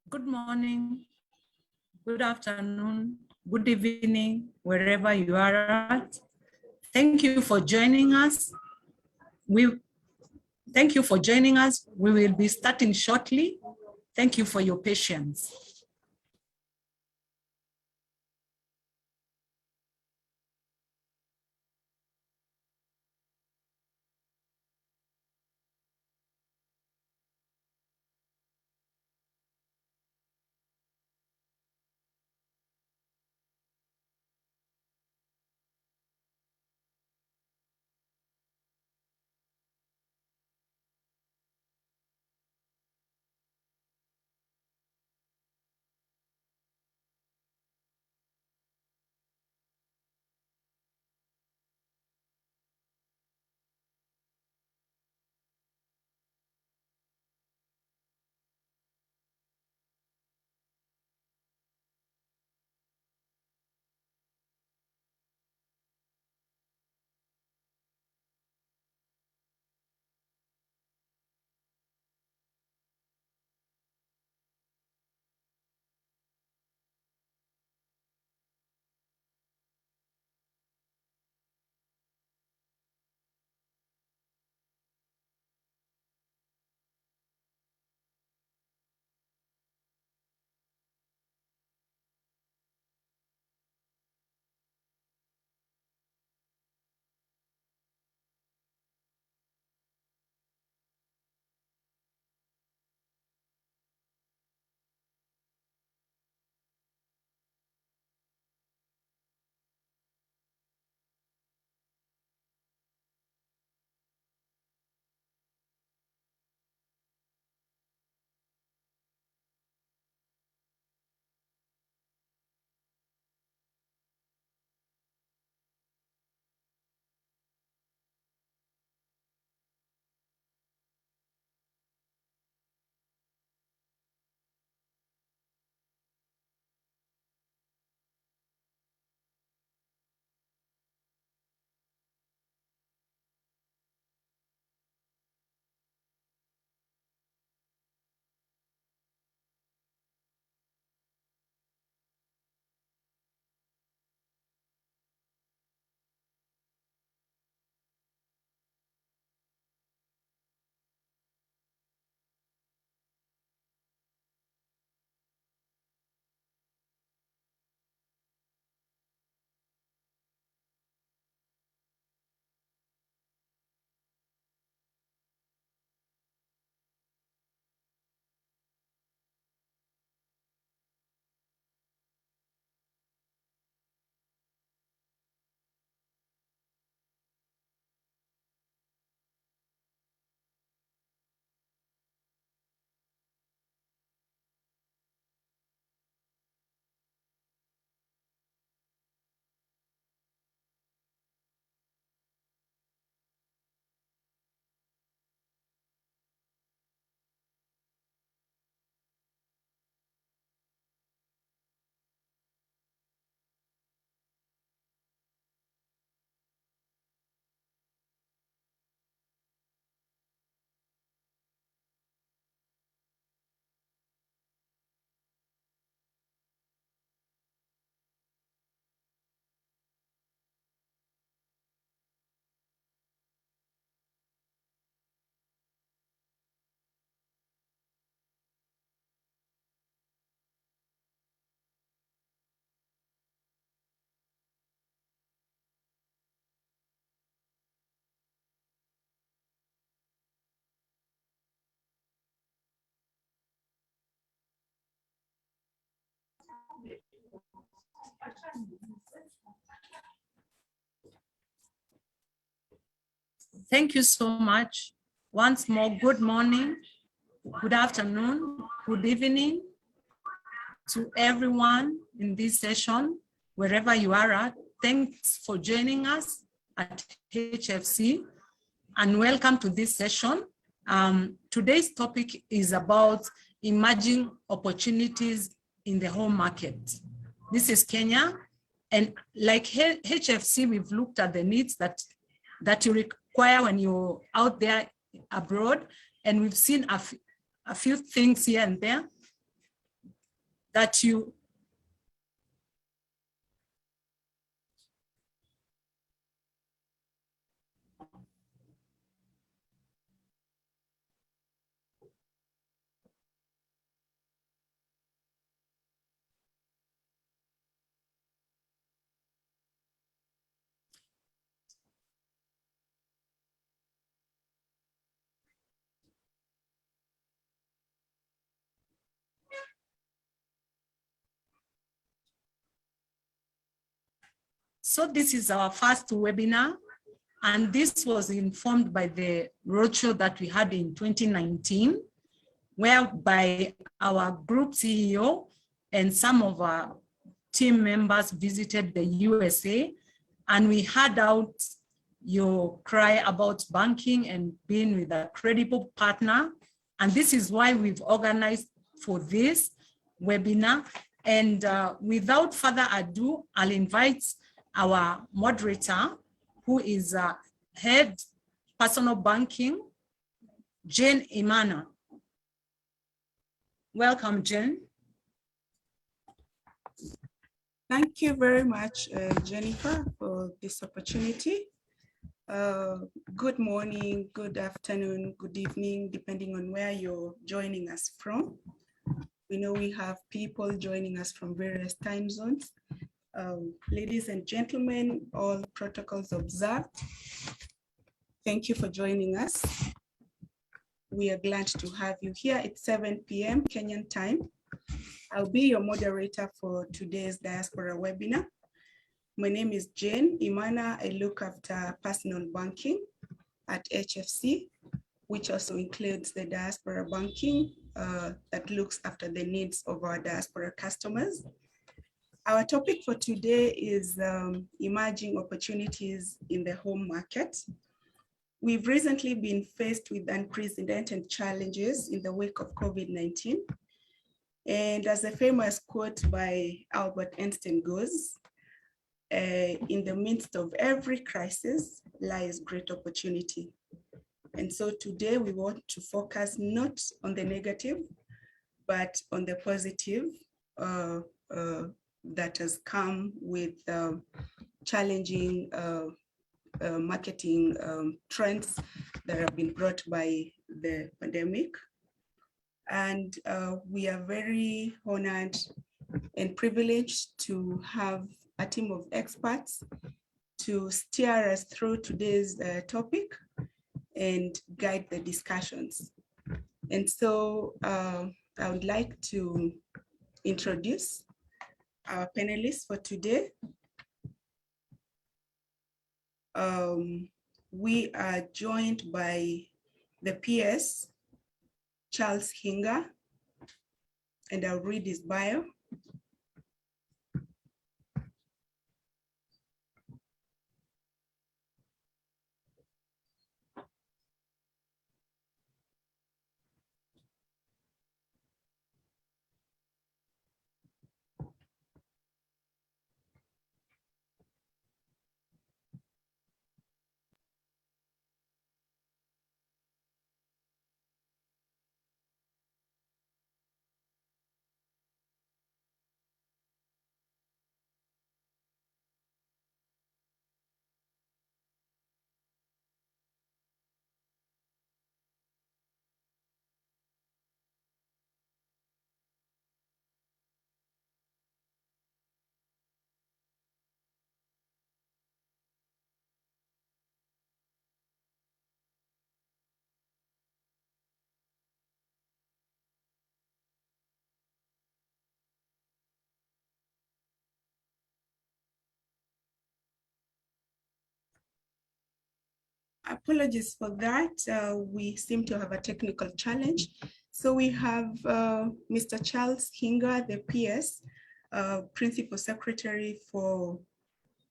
Good morning, good afternoon, good evening, wherever you are at. Thank you for joining us. Thank you for joining us. We will be starting shortly. Thank you for your patience. Thank you so much. Once more, good morning, good afternoon, good evening to everyone in this session, wherever you are at. Thanks for joining us at HFC and welcome to this session. Today's topic is about emerging opportunities in the home market. This is Kenya, and like HFC, we've looked at the needs that you require when you're out there abroad, and we've seen a few things here and there that you So this is our first webinar, and this was informed by the roadshow that we had in 2019, whereby our group CEO and some of our team members visited the USA, and we heard out your cry about banking and being with a credible partner. And this is why we've organized for this webinar. And without further ado, I'll invite our moderator, who is head personal banking, Jane Imana. Welcome, Jane. Thank you very much, Jennifer, for this opportunity. Good morning, good afternoon, good evening, depending on where you're joining us from. We know we have people joining us from various time zones. Ladies and gentlemen, all protocols observed. Thank you for joining us. We are glad to have you here. It's 7 p.m. Kenyan time. I'll be your moderator for today's Diaspora webinar. My name is Jane Imana. I look after personal banking at HFC, which also includes the Diaspora banking that looks after the needs of our diaspora customers. Our topic for today is emerging opportunities in the home market. We've recently been faced with unprecedented challenges in the wake of COVID-19. And as a famous quote by Albert Einstein goes, in the midst of every crisis lies great opportunity. And so today we want to focus not on the negative, but on the positive that has come with challenging marketing trends that have been brought by the pandemic. And we are very honored and privileged to have a team of experts to steer us through today's topic and guide the discussions. And so I would like to introduce our panelists for today. We are joined by the PS, Charles Hinga, and I'll read his bio. Apologies for that. We seem to have a technical challenge. So we have Mr. Charles Hinga, the PS, Principal Secretary for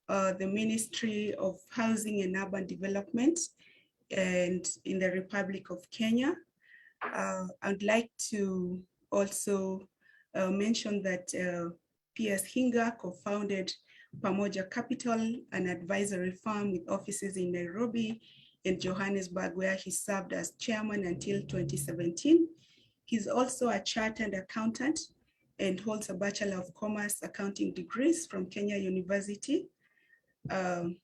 the Ministry of Housing and Urban Development. and in the Republic of Kenya. I'd like to also mention that P.S. Hinga co-founded Pamoja Capital, an advisory firm with offices in Nairobi and Johannesburg, where he served as chairman until 2017. He's also a chartered accountant and holds a Bachelor of Commerce accounting degrees from Kenyatta University, and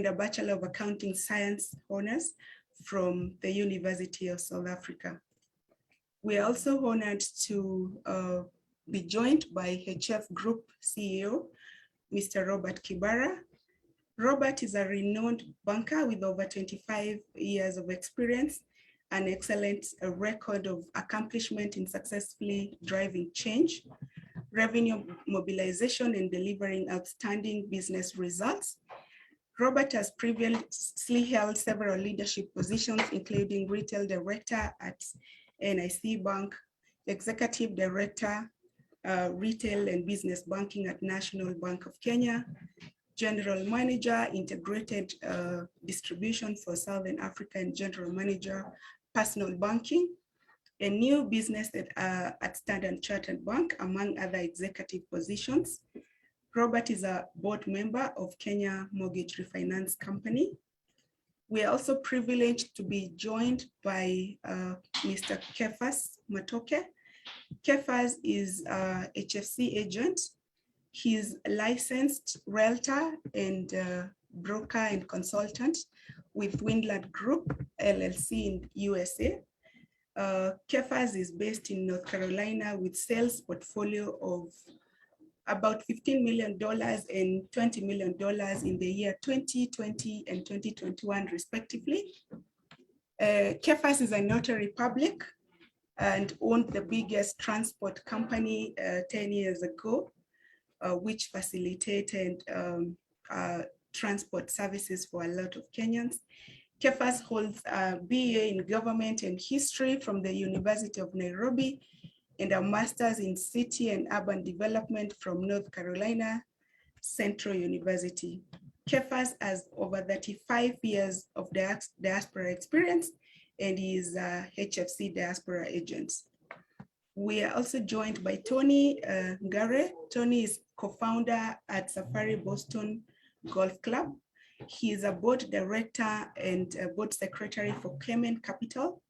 a Bachelor of Accounting Science honors from the University of South Africa. We are also honored to be joined by HF Group CEO, Mr. Robert Kibara. Robert is a renowned banker with over 25 years of experience, an excellent record of accomplishment in successfully driving change, revenue mobilization, and delivering outstanding business results. Robert has previously held several leadership positions, including retail director at NIC Bank, executive director, retail and business banking at National Bank of Kenya, general manager, integrated distribution for Southern Africa, and general manager, personal banking, a new business at Standard Chartered Bank, among other executive positions. Robert is a board member of Kenya Mortgage Refinance Company. We are also privileged to be joined by Mr. Kefas Matoke. Kefas is a HFC agent. He's a licensed realtor and broker and consultant with Windland Group, LLC in USA. Kefas is based in North Carolina with sales portfolio of about $15 million and $20 million in the year 2020 and 2021 respectively. Kefas is a notary public and owned the biggest transport company 10 years ago, which facilitated transport services for a lot of Kenyans. Kefas holds a BA in Government and History from the University of Nairobi and a Master's in City and Urban Development from North Carolina Central University. Kefas has over 35 years of diaspora experience and he is a HFC diaspora agent. We are also joined by Tony Ngare. Tony is co-founder at Safari Boston Golf Club. He is a board director and a board secretary for Cayman Capital.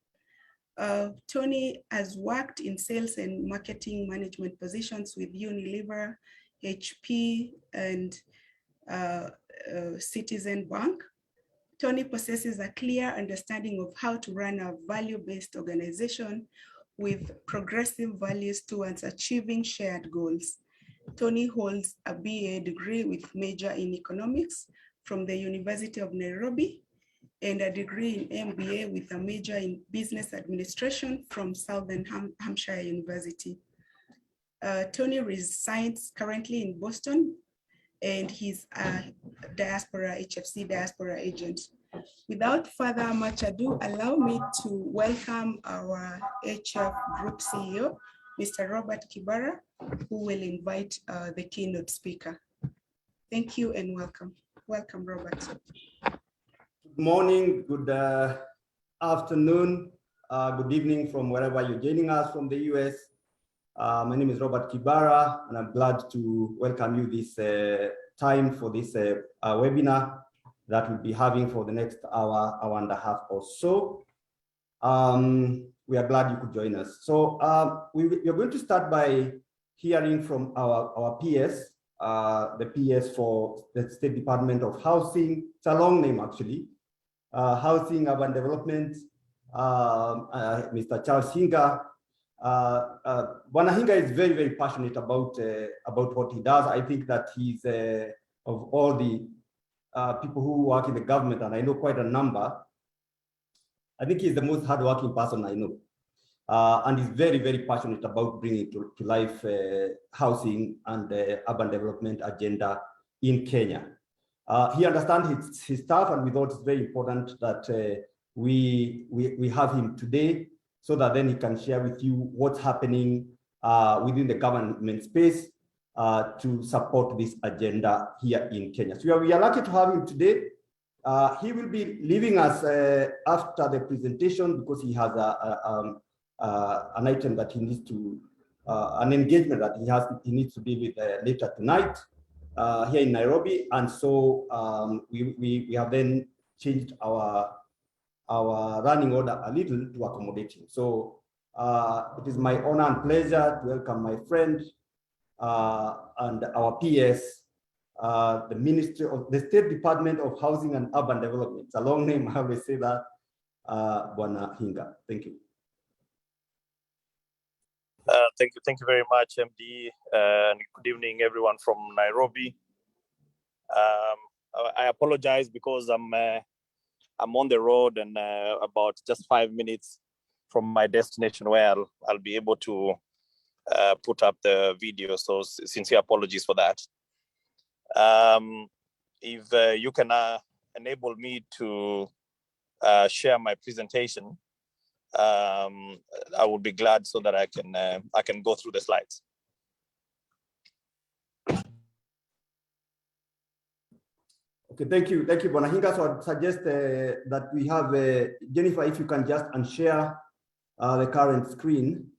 Tony has worked in sales and marketing management positions with Unilever, HP, and Citizen Bank. Tony possesses a clear understanding of how to run a value-based organization with progressive values towards achieving shared goals. Tony holds a BA degree with major in economics from the University of Nairobi and a degree in MBA with a major in business administration from Southern Hampshire University. Tony resides currently in Boston and he's a HFC diaspora agent. Without further much ado, allow me to welcome our HF Group CEO, Mr. Robert Kibara, who will invite the keynote speaker. Thank you and welcome. Welcome, Robert. Good morning, good afternoon, good evening from wherever you're joining us from the US. My name is Robert Kibara, and I'm glad to welcome you this time for this webinar that we'll be having for the next hour and a half or so. We are glad you could join us. So we are going to start by hearing from our PS, the PS for the State Department of Housing. It's a long name actually. Housing, Urban Development, Mr. Charles Hinga. Bwana Hinga is very, very passionate about what he does. I think that he's of all the people who work in the government, and I know quite a number, I think he's the most hardworking person I know. And he's very, very passionate about bringing to life housing and the urban development agenda in Kenya. He understands his stuff, and we thought it's very important that we have him today so that then he can share with you what's happening within the government space to support this agenda here in Kenya. So we are lucky to have him today. He will be leaving us after the presentation because he has an item that he needs to, an engagement that he needs to be with later tonight here in Nairobi. And so we have then changed our running order a little to accommodate him. So it is my honor and pleasure to welcome my friend and our PS, the Ministry of the State Department of Housing and Urban Development. It's a long name, I always say that, Bwana Hinga. Thank you. Thank you very much, MD, and good evening, everyone from Nairobi. I apologize because I'm on the road and about just 5 minutes from my destination where I'll be able to put up the video. So sincere apologies for that. If you can enable me to share my presentation, I would be glad so that I can go through the slides. Okay, thank you, Bwana Hinga. So I'd suggest that we have Jennifer, if you can just unshare the current screen,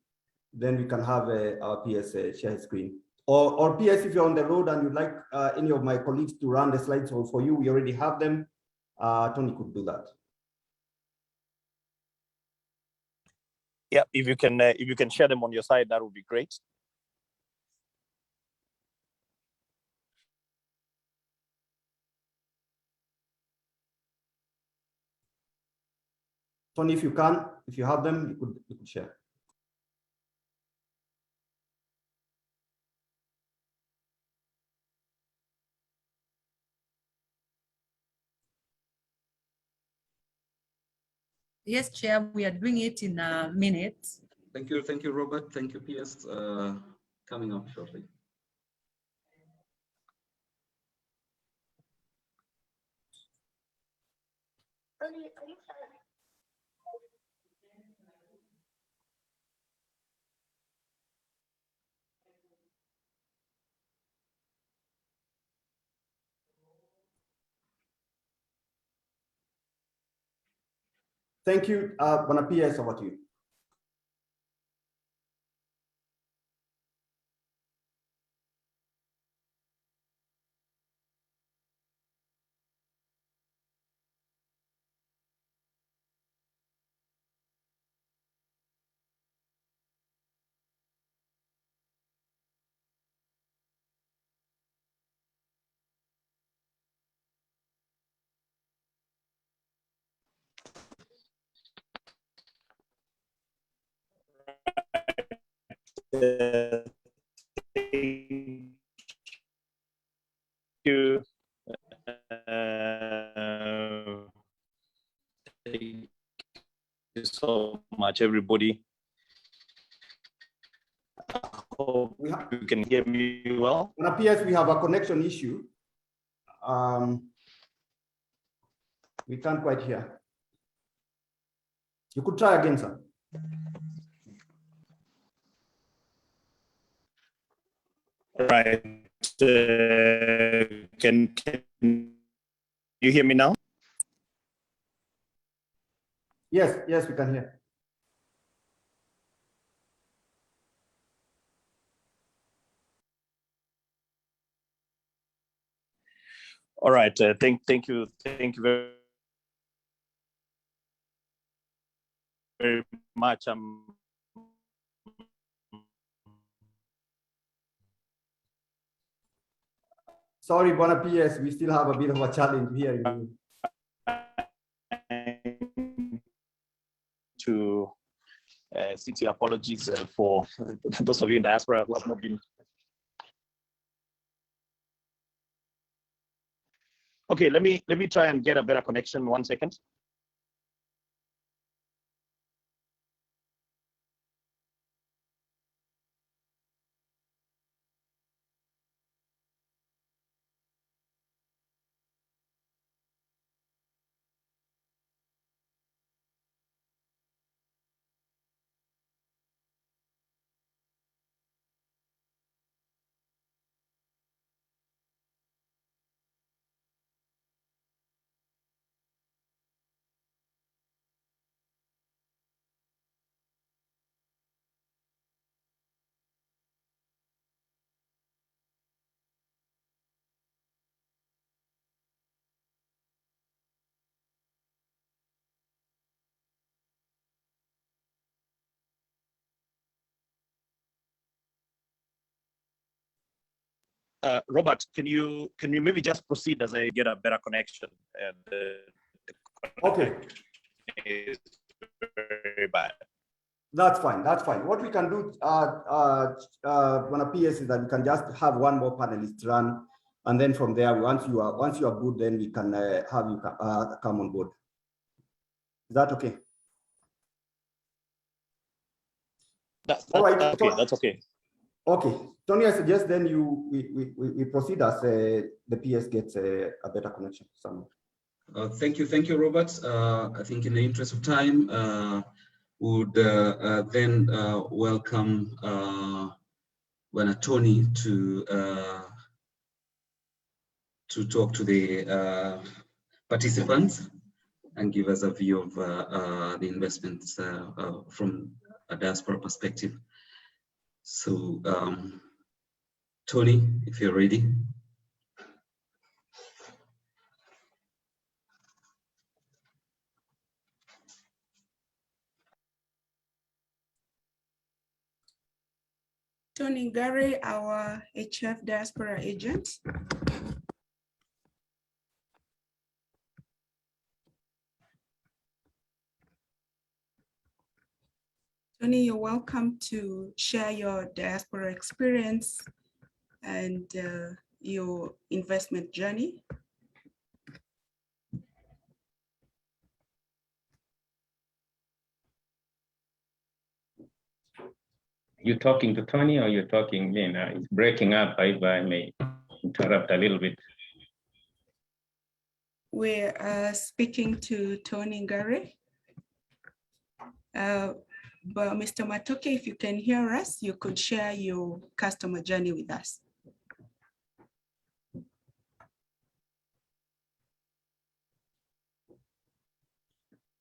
then we can have our PS share his screen. Or PS, if you're on the road and you'd like any of my colleagues to run the slides for you, we already have them. Tony could do that. Yeah, if you can share them on your side, that would be great. Tony, if you have them, you could share. Yes, Chair, we are doing it in a minute. Thank you, Robert. Thank you, PS. Coming up shortly. Thank you, Bwana PS, over to you. Thank you. Thank you so much, everybody. I hope you can hear me well. It appears we have a connection issue. We can't quite hear. You could try again, sir. Right. Can you hear me now? Yes, we can hear. All right. Thank you very much. Sorry, Bwana PS, we still have a bit of a challenge hearing you. To sincere apologies for those of you in diaspora who have not been. Okay, let me try and get a better connection. 1 second. Robert, can you maybe just proceed as I get a better connection? And Okay, is very bad. that's fine. That's fine. What we can do on a PS is that we can just have one more panelist run, and then from there, once you are good, then we can have you come on board. Is that okay? All right. Okay, that's okay. Okay, Tony, I suggest then we proceed as the PS gets a better connection to someone. Thank you, Robert. I think in the interest of time, would then welcome Tony to talk to the participants and give us a view of the investments from a diaspora perspective. So, Tony, if you're ready. Tony Gary, our HF diaspora agent. Tony, you're welcome to share your diaspora experience and your investment journey. You talking to Tony or you're talking me? It's breaking up, if I may interrupt a little bit. We're speaking to Tony Gary. But Mr. Matoke, if you can hear us, you could share your customer journey with us.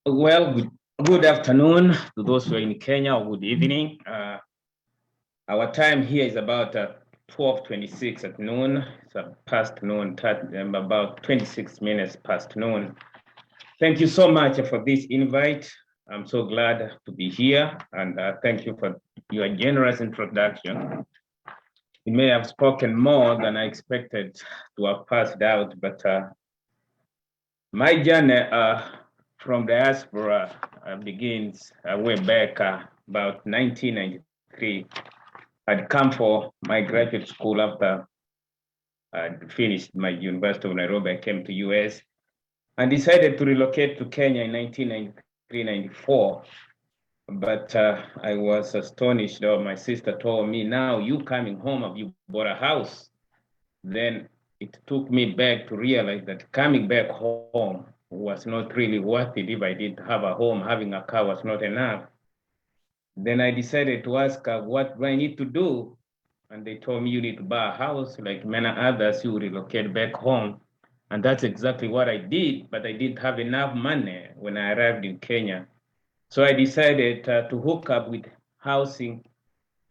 Well, good afternoon to those who are in Kenya, or good evening. Our time here is about 12:26 at noon. It's past noon, about 26 minutes past noon. Thank you so much for this invite. I'm so glad to be here, and thank you for your generous introduction. You may have spoken more than I expected to have passed out, but my journey from diaspora begins way back about 1993. I'd come for my graduate school after I'd finished my University of Nairobi. I came to US and decided to relocate to Kenya in 1993-94. But I was astonished. My sister told me, now you coming home, have you bought a house? Then it took me back to realize that coming back home was not really worth it. If I didn't have a home, having a car was not enough. Then I decided to ask what do I need to do? And they told me you need to buy a house, like many others, you relocate back home. And that's exactly what I did, but I didn't have enough money when I arrived in Kenya. So I decided to hook up with Housing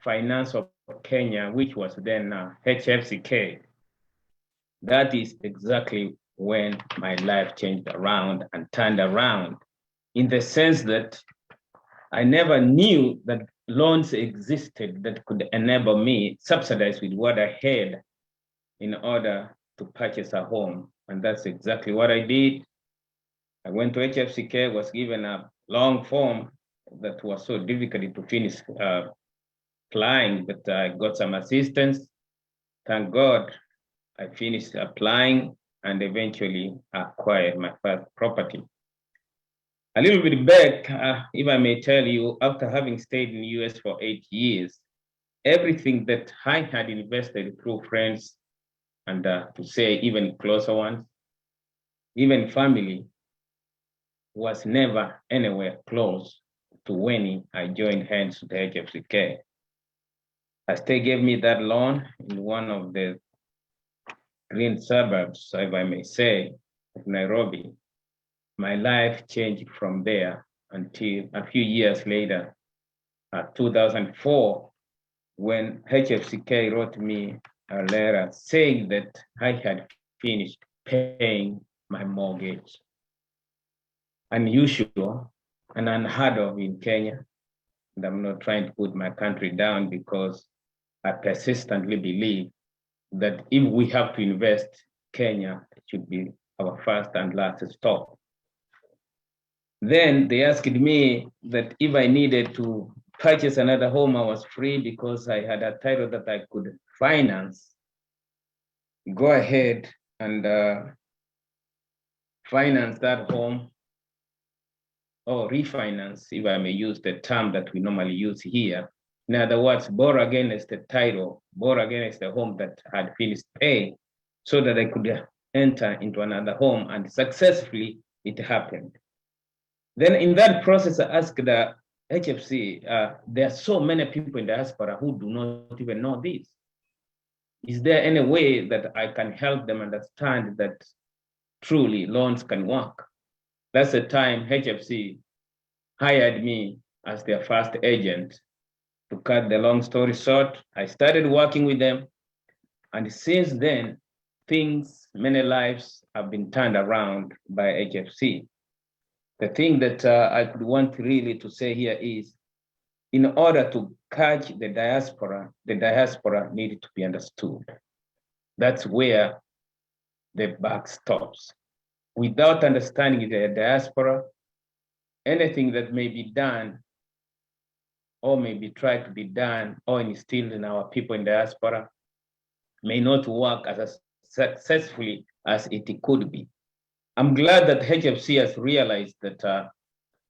Finance of Kenya, which was then HFCK. That is exactly when my life changed around and turned around, in the sense that I never knew that loans existed that could enable me, subsidized with what I had, in order to purchase a home. And that's exactly what I did. I went to HFCK, was given a long form that was so difficult to finish applying, but I got some assistance. Thank God, I finished applying and eventually acquired my first property. A little bit back, if I may tell you, after having stayed in the US for 8 years, everything that I had invested through friends and to say even closer ones, even family, was never anywhere close to when I joined hands with the HFCK. As they gave me that loan in one of the green suburbs, if I may say, of Nairobi, my life changed from there until a few years later, 2004, when HFCK wrote me a letter saying that I had finished paying my mortgage. Unusual and unheard of in Kenya. And I'm not trying to put my country down because I persistently believe that if we have to invest, Kenya should be our first and last stop. Then they asked me that if I needed to purchase another home, I was free because I had a title that I could finance. Go ahead and finance that home, or refinance, if I may use the term that we normally use here. In other words, borrow against the title, borrow against the home that had finished paying, so that I could enter into another home, and successfully it happened. Then in that process, I asked the HFC, there are so many people in diaspora who do not even know this. Is there any way that I can help them understand that truly loans can work? That's the time HFC hired me as their first agent. To cut the long story short, I started working with them. And since then, many lives have been turned around by HFC. The thing that I could want really to say here is, in order to catch the diaspora needed to be understood. That's where the buck stops. Without understanding the diaspora, anything that may be done or may be tried to be done or instilled in our people in diaspora may not work as successfully as it could be. I'm glad that HFC has realized that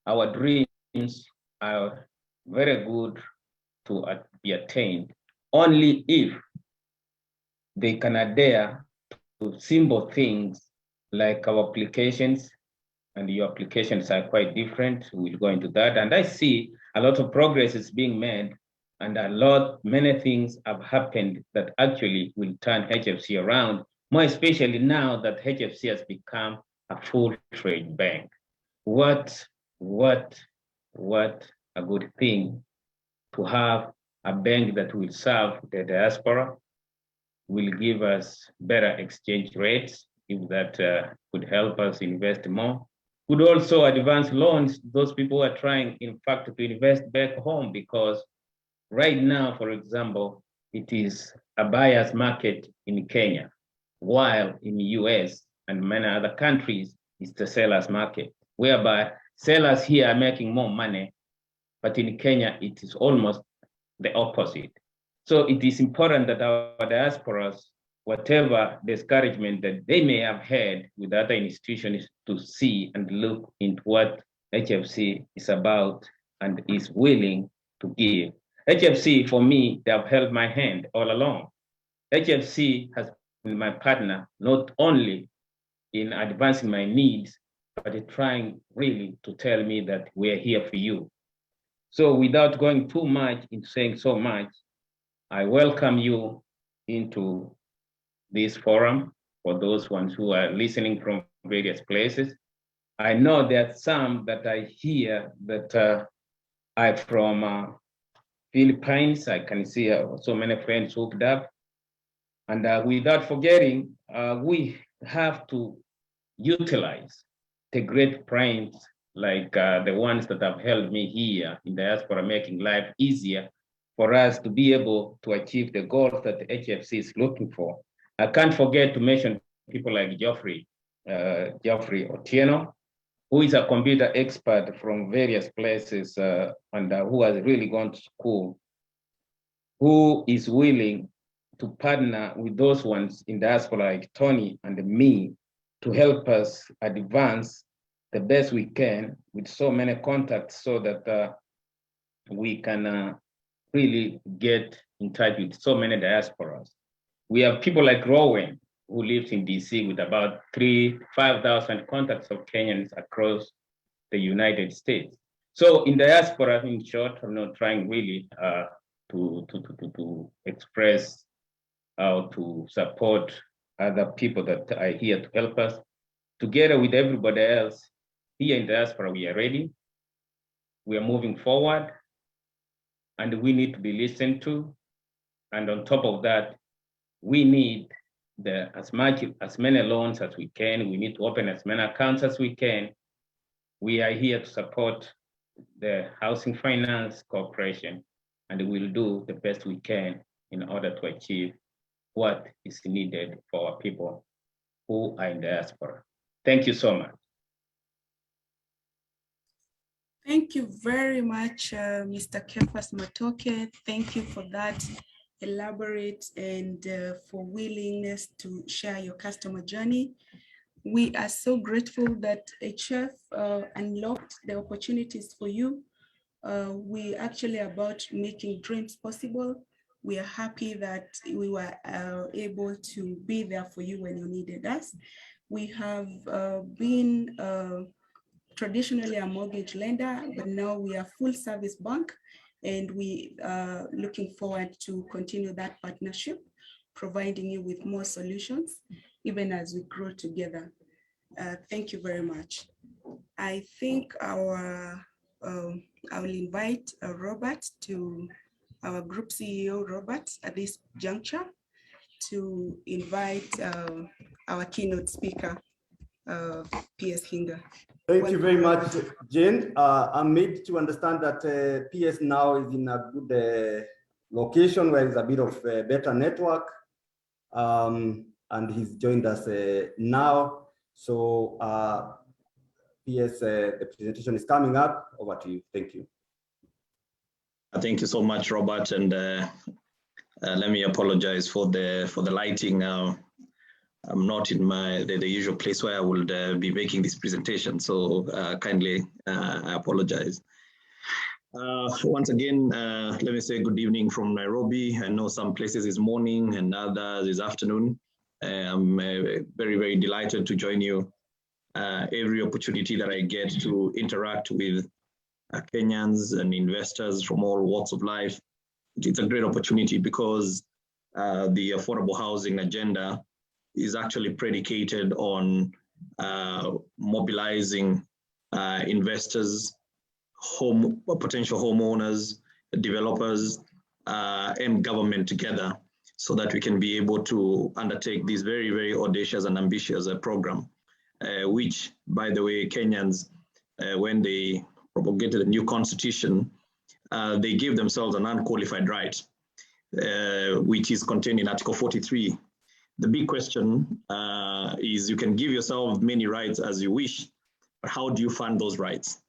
our dreams are very good to be attained only if they can adhere to simple things like our applications, and your applications are quite different. We'll go into that. And I see a lot of progress is being made, and many things have happened that actually will turn HFC around, more especially now that HFC has become a full trade bank. What a good thing to have a bank that will serve the diaspora, will give us better exchange rates, if that could help us invest more. Could also advance loans, those people who are trying, in fact, to invest back home, because right now, for example, it is a buyer's market in Kenya, while in the US and many other countries, it's the seller's market, whereby sellers here are making more money, but in Kenya, it is almost the opposite. So it is important that our diasporas, whatever discouragement that they may have had with other institutions, to see and look into what HFC is about and is willing to give. HFC, for me, they have held my hand all along. HFC has been my partner, not only in advancing my needs, but trying really to tell me that we're here for you. So without going too much into saying so much, I welcome you into this forum for those ones who are listening from various places. I know there are some that I hear that are from Philippines. I can see so many friends hooked up. And without forgetting, we have to utilize the great brains like the ones that have helped me here in diaspora, making life easier for us to be able to achieve the goals that the HFC is looking for. I can't forget to mention people like Geoffrey Otieno, who is a computer expert from various places and who has really gone to school, who is willing to partner with those ones in diaspora like Tony and me to help us advance the best we can with so many contacts, so that we can really get in touch with so many diasporas. We have people like Rowan, who lives in DC with about 5,000 contacts of Kenyans across the United States. So in diaspora, in short, I'm not trying really to express or to support other people that are here to help us. Together with everybody else, here in diaspora, we are ready. We are moving forward, and we need to be listened to. And on top of that, we need as many loans as we can. We need to open as many accounts as we can. We are here to support the Housing Finance Corporation, and we'll do the best we can in order to achieve what is needed for our people who are in diaspora. Thank you so much. Thank you very much, Mr. Kefas Matoke. Thank you for that elaborate and for willingness to share your customer journey. We are so grateful that HF unlocked the opportunities for you. We actually about making dreams possible. We are happy that we were able to be there for you when you needed us. We have been traditionally a mortgage lender, but now we are full service bank, and we are looking forward to continue that partnership, providing you with more solutions, even as we grow together. Thank you very much. I think I will invite Robert, to our group CEO, Robert, at this juncture, to invite our keynote speaker, PS Hinga. Thank you very much, Jane. I'm made to understand that PS now is in a good location where there's a bit of better network, and he's joined us now. So PS, the presentation is coming up. Over to you. Thank you. Thank you so much, Robert, and let me apologize for the lighting. I'm not in the usual place where I would be making this presentation, so kindly I apologize. Once again, let me say good evening from Nairobi. I know some places is morning and others is afternoon. I'm very, very delighted to join you. Every opportunity that I get to interact with Kenyans and investors from all walks of life, it's a great opportunity because the affordable housing agenda is actually predicated on mobilizing investors, potential homeowners, developers, and government together so that we can be able to undertake this very, very audacious and ambitious program, which, by the way, Kenyans, when they promulgated a new constitution, they gave themselves an unqualified right, which is contained in Article 43. The big question is you can give yourself many rights as you wish, but how do you fund those rights?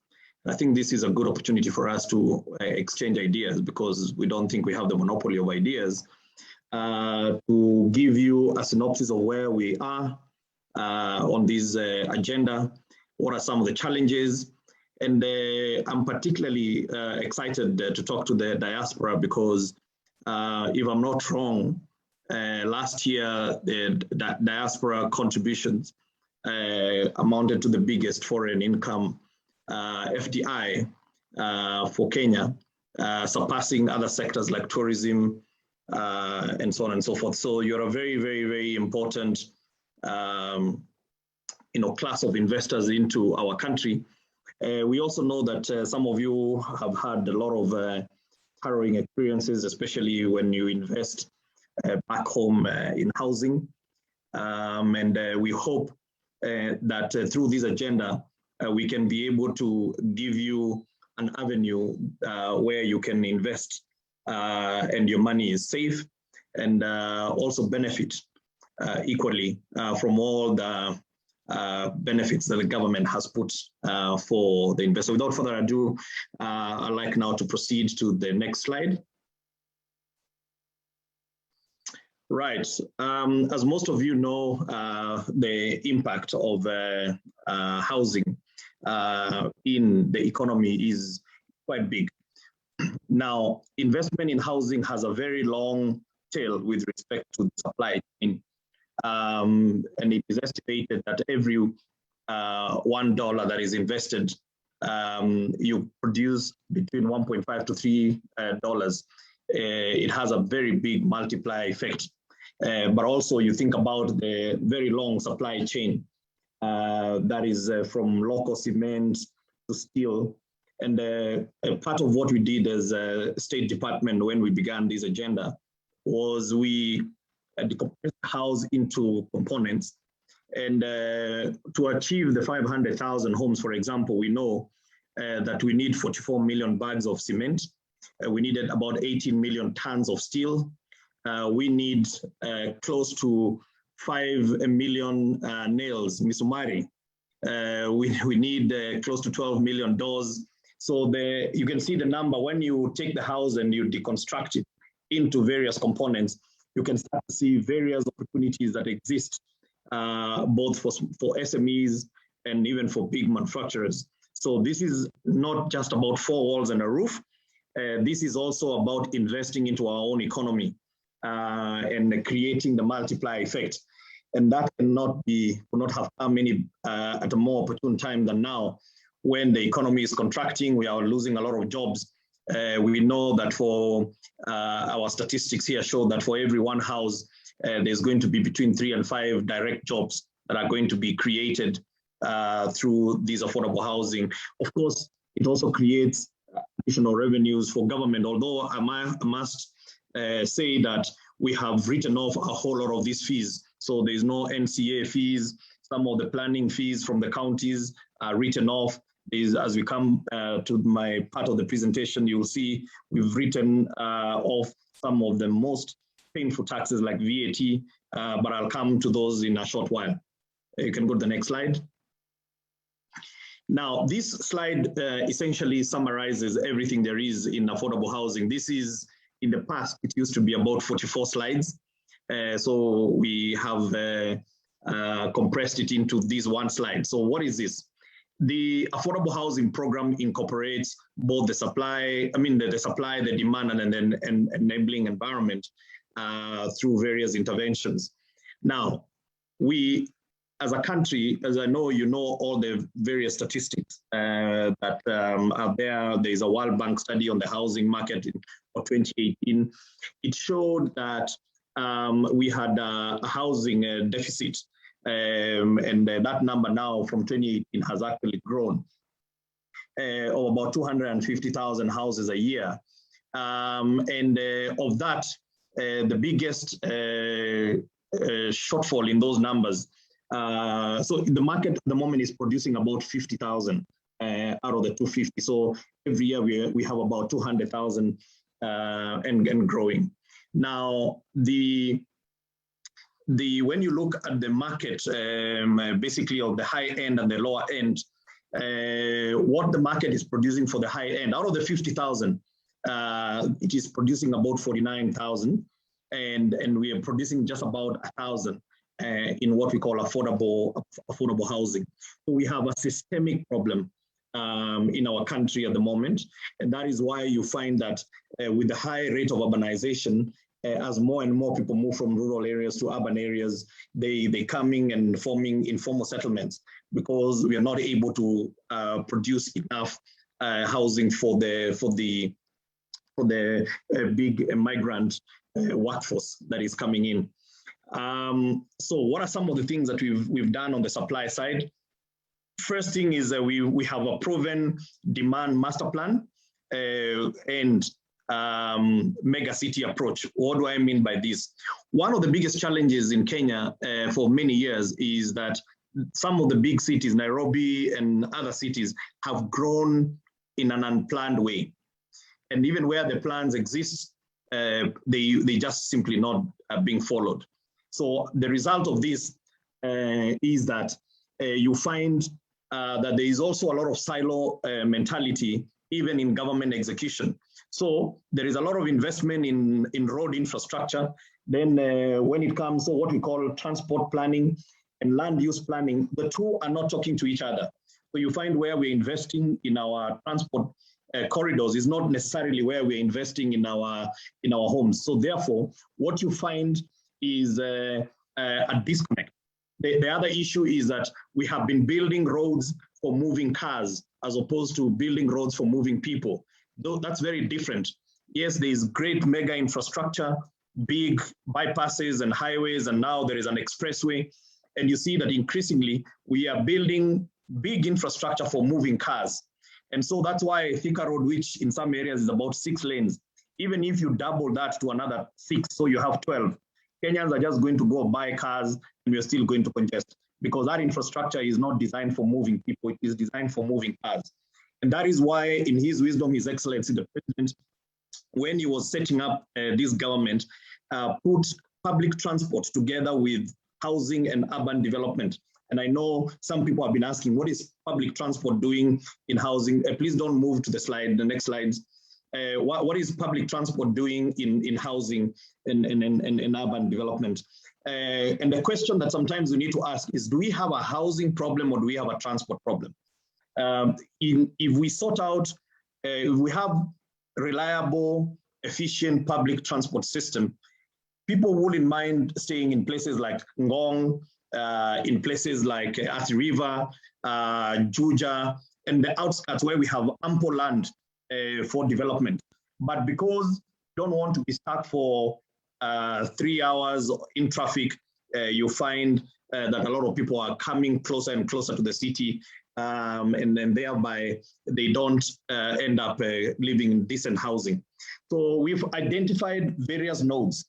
I think this is a good opportunity for us to exchange ideas because we don't think we have the monopoly of ideas. To give you a synopsis of where we are on this agenda, what are some of the challenges, and I'm particularly excited to talk to the diaspora because if I'm not wrong, last year, the diaspora contributions amounted to the biggest foreign income FDI for Kenya, surpassing other sectors like tourism and so on and so forth. So you're a very, very, very important class of investors into our country. We also know that some of you have had a lot of harrowing experiences, especially when you invest back home in housing. And we hope that through this agenda, we can be able to give you an avenue where you can invest and your money is safe and also benefit equally from all the benefits that the government has put for the investor. Without further ado, I'd like now to proceed to the next slide. Right, as most of you know, the impact of housing in the economy is quite big. Now, investment in housing has a very long tail with respect to the supply chain. And it is estimated that every $1 that is invested, you produce between $1.5 to $3. It has a very big multiplier effect. But also you think about the very long supply chain that is from local cement to steel. And part of what we did as a State Department when we began this agenda was we decomposed the house into components. And to achieve the 500,000 homes, for example, we know that we need 44 million bags of cement. We needed about 18 million tons of steel. we need close to 5 million nails, misumari. We need close to 12 million doors. So you can see the number. When you take the house and you deconstruct it into various components, you can start to see various opportunities that exist, both for SMEs and even for big manufacturers. So this is not just about 4 walls and a roof. This is also about investing into our own economy and creating the multiplier effect. And that will not have come at a more opportune time than now, when the economy is contracting. We are losing a lot of jobs. We know that for our statistics here show that for every 1 house, there's going to be between 3 and 5 direct jobs that are going to be created through these affordable housing. Of course, it also creates additional revenues for government, although I must say that we have written off a whole lot of these fees. So there's no NCA fees. Some of the planning fees from the counties are written off. As we come to my part of the presentation, you'll see we've written off some of the most painful taxes like VAT, but I'll come to those in a short while. You can go to the next slide. Now, this slide essentially summarizes everything there is in affordable housing. This is, in the past, it used to be about 44 slides. So we have compressed it into this one slide. So what is this? The affordable housing program incorporates both the supply, the demand, and then enabling environment through various interventions. Now, we, as a country, as I know, you know all the various statistics that are there. There's a World Bank study on the housing market for 2018. It showed that we had a housing deficit, and that number now from 2018 has actually grown of about 250,000 houses a year. And of that, the biggest shortfall in those numbers. So the market at the moment is producing about 50,000 out of the 250. So every year we have about 200,000 and growing. Now, when you look at the market, basically of the high end and the lower end, what the market is producing for the high end, out of the 50,000, it is producing about 49,000, and we are producing just about 1,000 in what we call affordable housing. So we have a systemic problem in our country at the moment, and that is why you find that with the high rate of urbanization, as more and more people move from rural areas to urban areas, they coming and forming informal settlements, because we are not able to produce enough housing for the big migrant workforce that is coming in. So what are some of the things that we've done on the supply side? First thing is that we have a proven demand master plan and mega city approach. What do I mean by this? One of the biggest challenges in Kenya for many years is that some of the big cities, Nairobi and other cities, have grown in an unplanned way. And even where the plans exist, they just simply not being followed. So the result of this is that you find that there is also a lot of silo mentality, even in government execution. So there is a lot of investment in road infrastructure. Then when it comes to what we call transport planning and land use planning, the two are not talking to each other. So you find where we're investing in our transport corridors is not necessarily where we're investing in our homes. So therefore, what you find is a disconnect. The other issue is that we have been building roads for moving cars as opposed to building roads for moving people. Though that's very different. Yes, there is great mega infrastructure, big bypasses and highways, and now there is an expressway. And you see that increasingly we are building big infrastructure for moving cars. And so that's why Thika Road, which in some areas is about 6 lanes, even if you double that to another 6, so you have 12, Kenyans are just going to go buy cars and we're still going to congest, because that infrastructure is not designed for moving people, it is designed for moving cars. And that is why, in his wisdom, His Excellency the President, when he was setting up this government, put public transport together with housing and urban development. And I know some people have been asking, what is public transport doing in housing? Please don't move to the next slides. What is public transport doing in housing and urban development? And the question that sometimes we need to ask is, do we have a housing problem or do we have a transport problem? If we sort out, if we have reliable, efficient public transport system, people wouldn't mind staying in places like Ngong, in places like Athi River, Juja, and the outskirts where we have ample land for development. But because you don't want to be stuck for 3 hours in traffic, you find that a lot of people are coming closer and closer to the city, and then thereby they don't end up living in decent housing. So we've identified various nodes,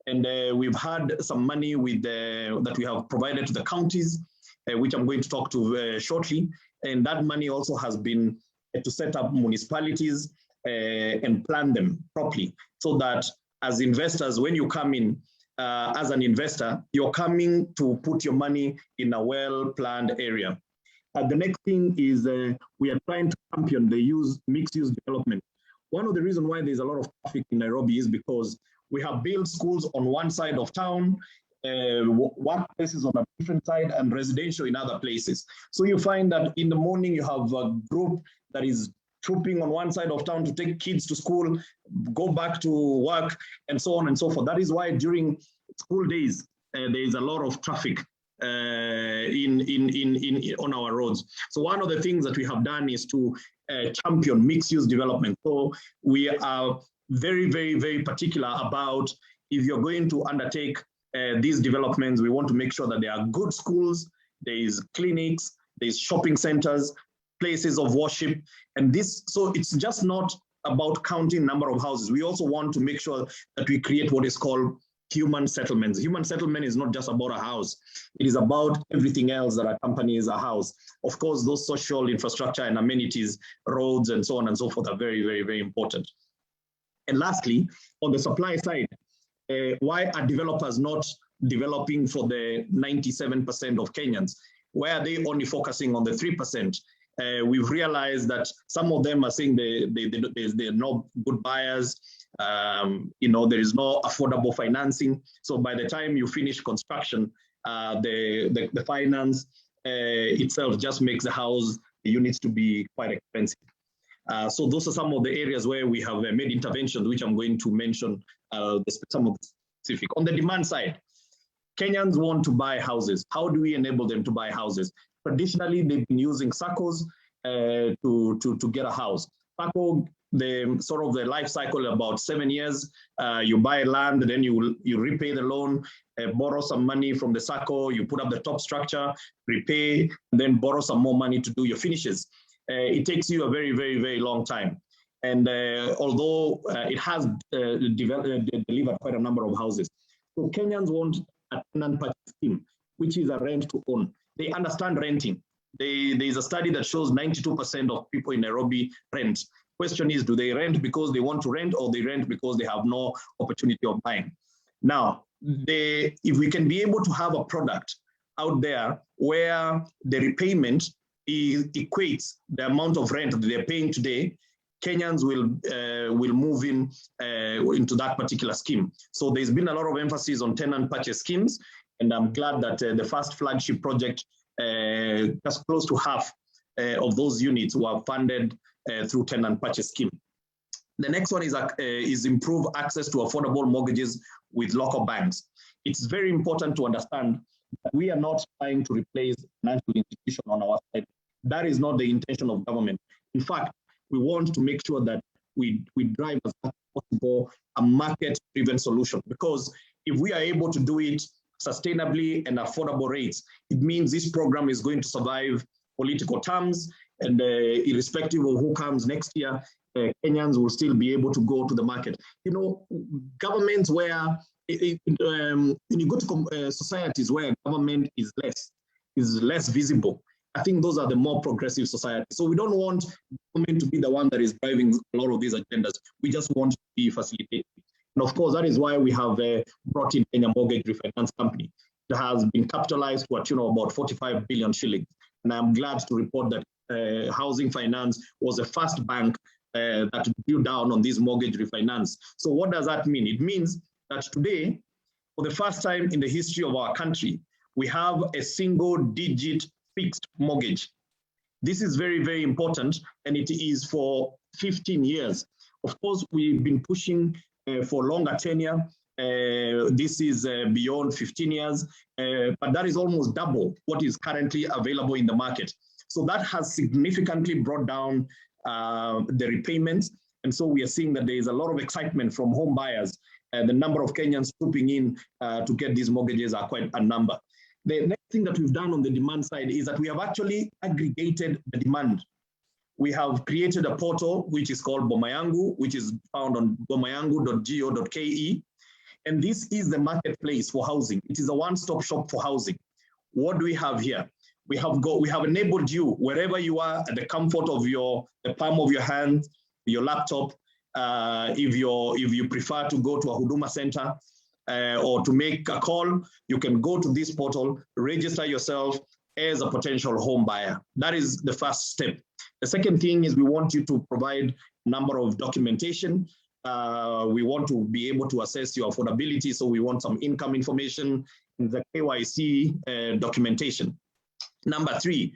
and we've had some money with that we have provided to the counties, which I'm going to talk to shortly. And that money also has been to set up municipalities and plan them properly, so that as investors, when you come in as an investor, you're coming to put your money in a well-planned area. The next thing is we are trying to champion the mixed-use development. One of the reasons why there's a lot of traffic in Nairobi is because we have built schools on one side of town, workplaces on a different side, and residential in other places. So you find that in the morning you have a group that is trooping on one side of town to take kids to school, go back to work, and so on and so forth. That is why during school days, there is a lot of traffic on our roads. So one of the things that we have done is to champion mixed-use development. So we are very, very, very particular about, if you're going to undertake these developments, we want to make sure that there are good schools, there is clinics, there's shopping centers, places of worship, and this, so it's just not about counting number of houses. We also want to make sure that we create what is called human settlements. Human settlement is not just about a house. It is about everything else that accompanies a house. Of course, those social infrastructure and amenities, roads, and so on and so forth are very, very, very important. And lastly, on the supply side, why are developers not developing for the 97% of Kenyans? Why are they only focusing on the 3%? We've realized that some of them are saying they're not good buyers. There is no affordable financing. So by the time you finish construction, the finance itself just makes the units to be quite expensive. So those are some of the areas where we have made interventions, which I'm going to mention some of the specific. On the demand side, Kenyans want to buy houses. How do we enable them to buy houses? Traditionally, they've been using SACCOs to get a house. SACCO, the life cycle about 7 years. You buy land, then you repay the loan, borrow some money from the SACCO, you put up the top structure, repay, and then borrow some more money to do your finishes. It takes you a very, very, very long time. And although it has delivered quite a number of houses. So Kenyans want a tenant purchase scheme, which is a rent to own. They understand renting. There is a study that shows 92% of people in Nairobi rent. Question is, do they rent because they want to rent, or they rent because they have no opportunity of buying? Now, if we can be able to have a product out there where the repayment equates the amount of rent that they're paying today, Kenyans will move into that particular scheme. So there's been a lot of emphasis on tenant purchase schemes, and I'm glad that the first flagship project, just close to half of those units were funded through tenant purchase scheme. The next one is improve access to affordable mortgages with local banks. It's very important to understand that we are not trying to replace financial institution on our side. That is not the intention of government. In fact, we want to make sure that we drive as much as possible a market-driven solution, because if we are able to do it sustainably and affordable rates, it means this program is going to survive political terms, and irrespective of who comes next year, Kenyans will still be able to go to the market. Governments where, when you go to societies where government is less visible, I think those are the more progressive societies. So we don't want government to be the one that is driving a lot of these agendas. We just want to be facilitated. And of course, that is why we have brought in Kenya Mortgage Refinance Company. It has been capitalized to a tune of about 45 billion shillings. And I'm glad to report that Housing Finance was the first bank that drew down on this mortgage refinance. So what does that mean? It means that today, for the first time in the history of our country, we have a single digit fixed mortgage. This is very, very important, and it is for 15 years. Of course, we've been pushing for longer tenure. This is beyond 15 years, but that is almost double what is currently available in the market. So that has significantly brought down the repayments. And so we are seeing that there is a lot of excitement from home buyers. The number of Kenyans trooping in to get these mortgages are quite a number. The next thing that we've done on the demand side is that we have actually aggregated the demand. We have created a portal which is called Boma Yangu, which is found on bomayangu.go.ke. And this is the marketplace for housing. It is a one-stop shop for housing. What do we have here? We have enabled you wherever you are at the comfort of the palm of your hand, your laptop. If you prefer to go to a Huduma Center or to make a call, you can go to this portal, register yourself as a potential home buyer. That is the first step. The second thing is we want you to provide a number of documentation. We want to be able to assess your affordability, so we want some income information, the KYC documentation. Number three,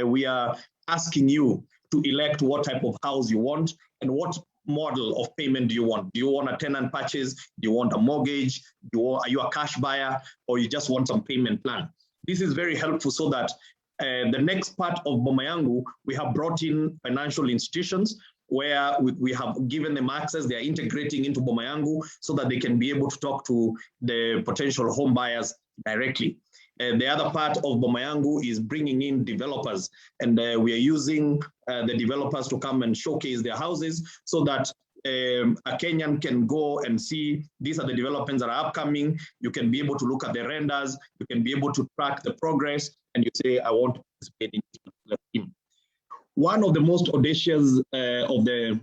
we are asking you to elect what type of house you want and what model of payment do you want. Do you want a tenant purchase? Do you want a mortgage? Are you a cash buyer, or you just want some payment plan? This is very helpful so that the next part of Boma Yangu, we have brought in financial institutions where we have given them access. They are integrating into Boma Yangu so that they can be able to talk to the potential home buyers directly. The other part of Boma Yangu is bringing in developers, and we are using the developers to come and showcase their houses so that a Kenyan can go and see these are the developments that are upcoming. You can be able to look at the renders, you can be able to track the progress, and you say, I want to participate in this particular scheme. One of the most audacious of the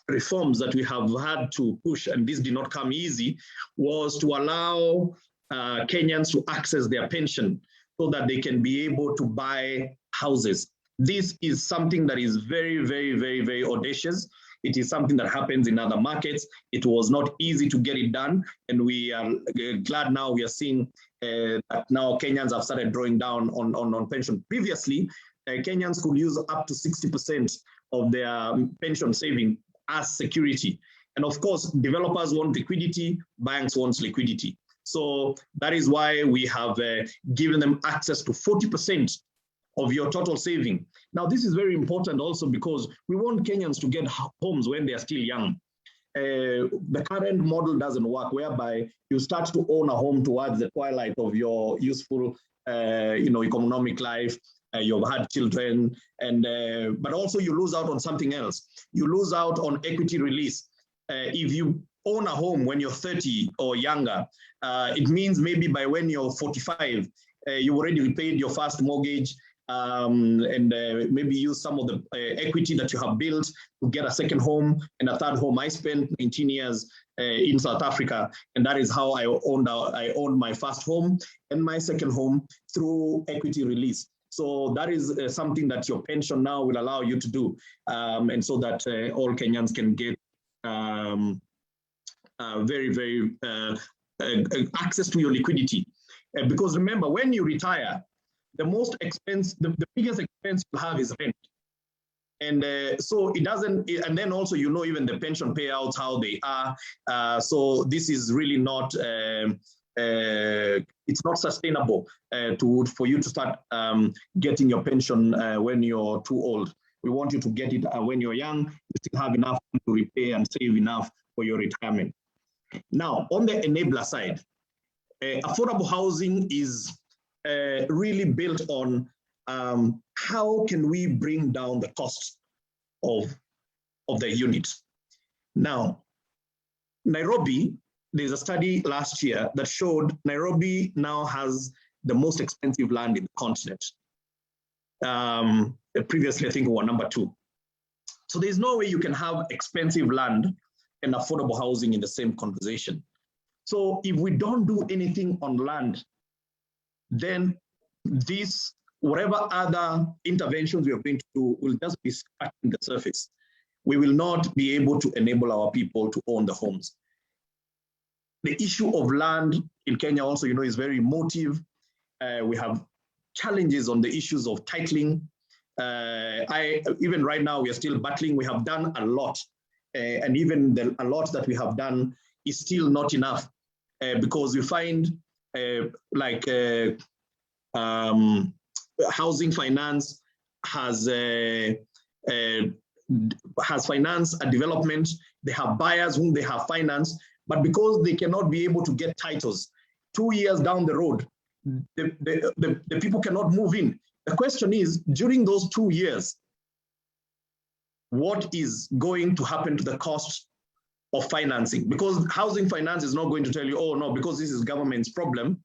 reforms that we have had to push, and this did not come easy, was to allow Kenyans to access their pension so that they can be able to buy houses. This is something that is very, very, very, very audacious. It is something that happens in other markets. It was not easy to get it done, and we are glad now we are seeing that now Kenyans have started drawing down on pension. Previously, Kenyans could use up to 60% of their pension saving as security. And of course, developers want liquidity, banks want liquidity. So that is why we have given them access to 40% of your total saving. Now, this is very important also because we want Kenyans to get homes when they are still young. The current model doesn't work, whereby you start to own a home towards the twilight of your useful, economic life. You've had children, and but also you lose out on something else. You lose out on equity release. If you own a home when you're 30 or younger, it means maybe by when you're 45, you already repaid your first mortgage, and maybe use some of the equity that you have built to get a second home and a third home. I spent 19 years in South Africa, and that is how I owned my first home and my second home through equity release. So that is something that your pension now will allow you to do, and so that all Kenyans can get very, very access to your liquidity. Because remember, when you retire, the biggest expense you have is rent. And so it doesn't, and then also, even the pension payouts, how they are. So this is really not, it's not sustainable for you to start getting your pension when you're too old. We want you to get it when you're young. You still have enough to repay and save enough for your retirement. Now, on the enabler side, affordable housing is really built on how can we bring down the cost of the unit. Now, Nairobi, there's a study last year that showed Nairobi now has the most expensive land in the continent. Previously, I think we were number 2. So there's no way you can have expensive land and affordable housing in the same conversation. So if we don't do anything on land, then this, whatever other interventions we are going to do will just be scratching the surface. We will not be able to enable our people to own the homes. The issue of land in Kenya also, is very emotive. We have challenges on the issues of titling. Even right now, we are still battling. We have done a lot, and even a lot that we have done is still not enough, because we find housing finance has financed a development. They have buyers whom they have financed, but because they cannot be able to get titles 2 years down the road, the people cannot move in. The question is, during those 2 years, what is going to happen to the cost of financing? Because housing finance is not going to tell you, oh no, because this is government's problem,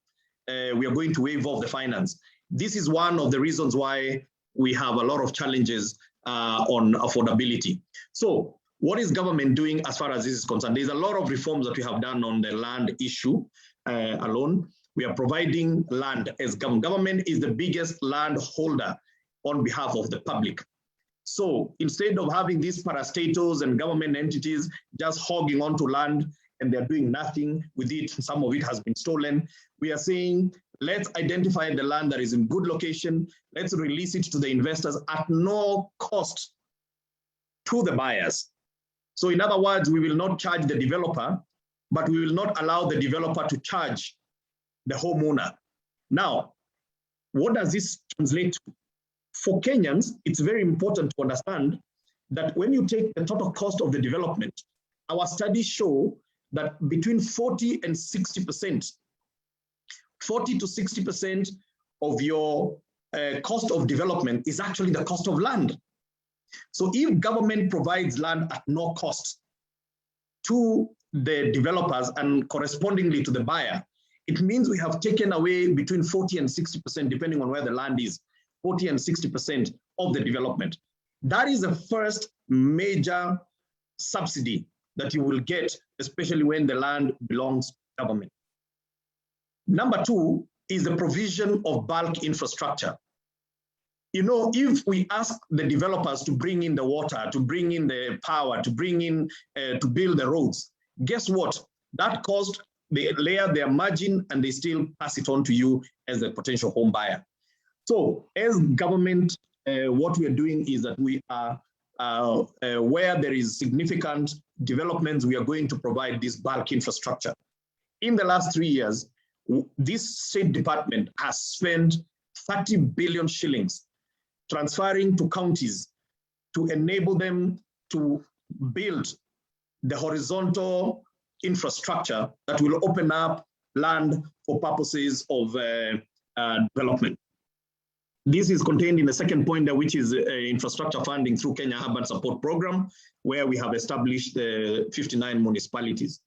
we are going to waive off the finance. This is one of the reasons why we have a lot of challenges on affordability. So what is government doing as far as this is concerned? There's a lot of reforms that we have done on the land issue alone. We are providing land as government. Government is the biggest land holder on behalf of the public. So instead of having these parastatals and government entities just hogging onto land and they're doing nothing with it, some of it has been stolen, we are saying, let's identify the land that is in good location, let's release it to the investors at no cost to the buyers. So in other words, we will not charge the developer, but we will not allow the developer to charge the homeowner. Now, what does this translate to? For Kenyans, it's very important to understand that when you take the total cost of the development, our studies show that between 40 and 60%, 40 to 60% of your cost of development is actually the cost of land. So if government provides land at no cost to the developers and correspondingly to the buyer, it means we have taken away between 40 and 60%, depending on where the land is, 40 and 60% of the development. That is the first major subsidy that you will get, especially when the land belongs to government. Number two is the provision of bulk infrastructure. If we ask the developers to bring in the water, to bring in the power, to bring in, to build the roads, guess what? That cost, they layer their margin and they still pass it on to you as a potential home buyer. So as government, what we are doing is that we are, where there is significant developments, we are going to provide this bulk infrastructure. In the last 3 years, this state department has spent 30 billion shillings transferring to counties to enable them to build the horizontal infrastructure that will open up land for purposes of development. This is contained in the second point there, which is infrastructure funding through Kenya Urban Support Program, where we have established 59 municipalities.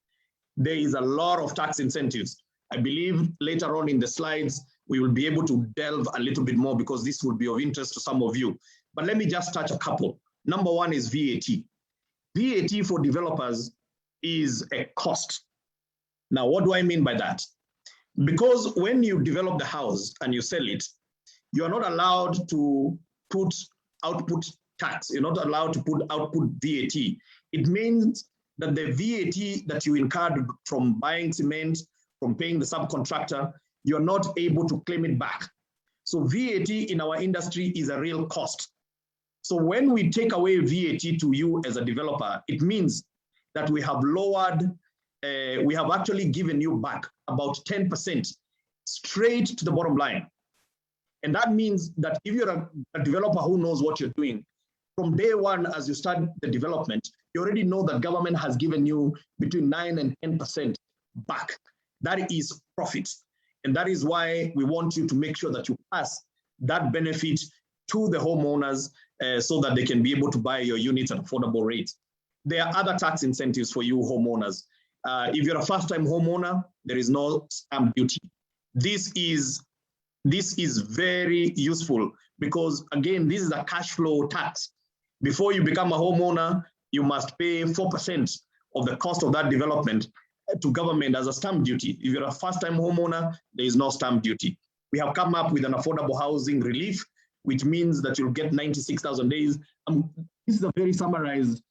There is a lot of tax incentives. I believe later on in the slides, we will be able to delve a little bit more because this will be of interest to some of you. But let me just touch a couple. Number one is VAT. VAT for developers is a cost. Now, what do I mean by that? Because when you develop the house and you sell it, you are not allowed to put output tax. You're not allowed to put output VAT. It means that the VAT that you incurred from buying cement, from paying the subcontractor, you're not able to claim it back. So VAT in our industry is a real cost. So when we take away VAT to you as a developer, it means that we have lowered, we have actually given you back about 10% straight to the bottom line. And that means that if you're a developer who knows what you're doing, from day one, as you start the development, you already know that government has given you between 9 and 10% back. That is profit. And that is why we want you to make sure that you pass that benefit to the homeowners so that they can be able to buy your units at affordable rates. There are other tax incentives for you homeowners. If you're a first-time homeowner, there is no stamp duty. This is very useful because, again, this is a cash flow tax. Before you become a homeowner, you must pay 4% of the cost of that development to government as a stamp duty. If you're a first-time homeowner, there is no stamp duty. We have come up with an affordable housing relief, which means that you'll get 96,000 days. This is a very summarized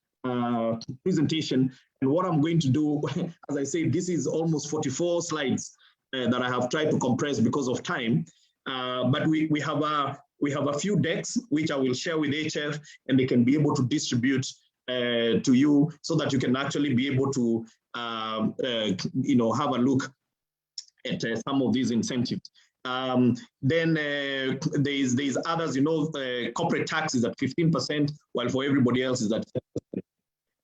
presentation. And what I'm going to do, as I said, this is almost 44 slides that I have tried to compress because of time. But we have a few decks, which I will share with HF, and they can be able to distribute to you so that you can actually be able to have a look at some of these incentives. Then there's others, corporate tax is at 15%, while for everybody else is at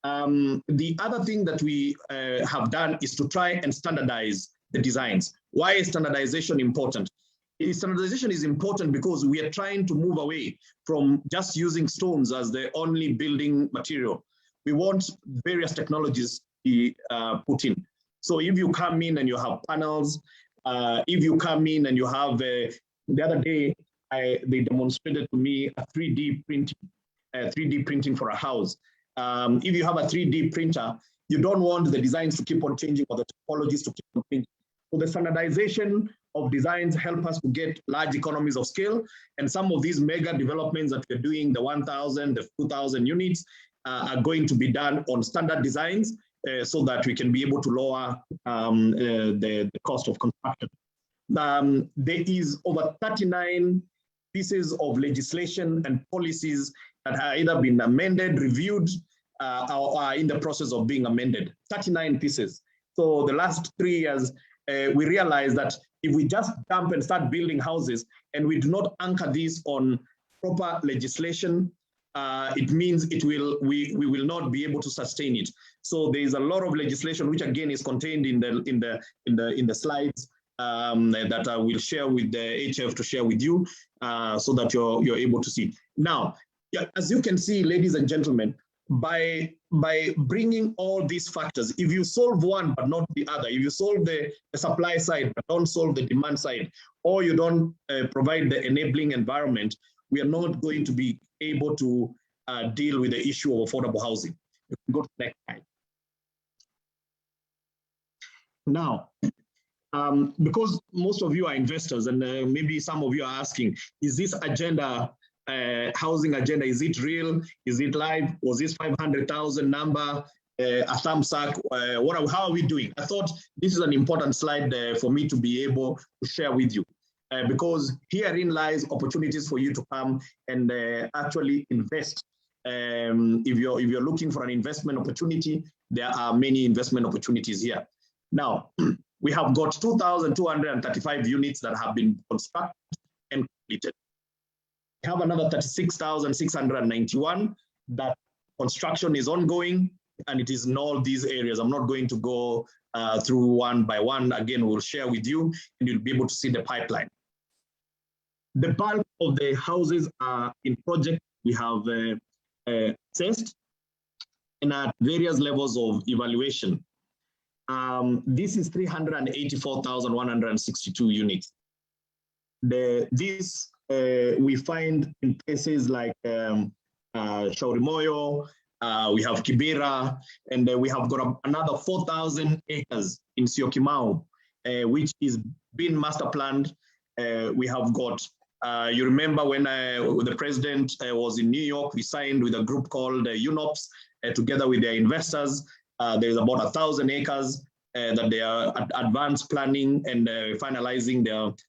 10%. The other thing that we have done is to try and standardize the designs. Why is standardization important? Standardization is important because we are trying to move away from just using stones as the only building material. We want various technologies to be put in. So if you come in and you have panels, if you come in and you have, the other day, they demonstrated to me a 3D printing for a house. If you have a 3D printer, you don't want the designs to keep on changing or the topologies to keep on changing. So the standardization of designs help us to get large economies of scale. And some of these mega developments that we're doing, the 1,000, the 2,000 units, are going to be done on standard designs so that we can be able to lower the cost of construction. There is over 39 pieces of legislation and policies that have either been amended, reviewed, or are in the process of being amended. 39 pieces. So the last 3 years, we realized that if we just jump and start building houses and we do not anchor this on proper legislation, it means we will not be able to sustain it. So there is a lot of legislation which again is contained in the slides that I will share with the HF to share with you so that you're able to see. Now, as you can see, ladies and gentlemen, by bringing all these factors, if you solve one but not the other, if you solve the supply side but don't solve the demand side, or you don't provide the enabling environment, we are not going to be able to deal with the issue of affordable housing. You can go to the next slide. Now, because most of you are investors and maybe some of you are asking, is this agenda, housing agenda, is it real? Is it live? Was this 500,000 number a thumbs up? How are we doing? I thought this is an important slide for me to be able to share with you because herein lies opportunities for you to come and actually invest. If you're looking for an investment opportunity, there are many investment opportunities here. Now, we have got 2,235 units that have been constructed and completed. We have another 36,691 that construction is ongoing, and it is in all these areas. I'm not going to go through one by one. Again, we'll share with you, and you'll be able to see the pipeline. The bulk of the houses are in project. We have assessed and at various levels of evaluation. This is 384,162 units. This we find in places like Shaurimoyo, we have Kibera, and we have got another 4,000 acres in Syokimau, which is being master planned. We have got, you remember when the president was in New York, we signed with a group called UNOPS together with their investors. There's about 1,000 acres that they are advanced planning and finalizing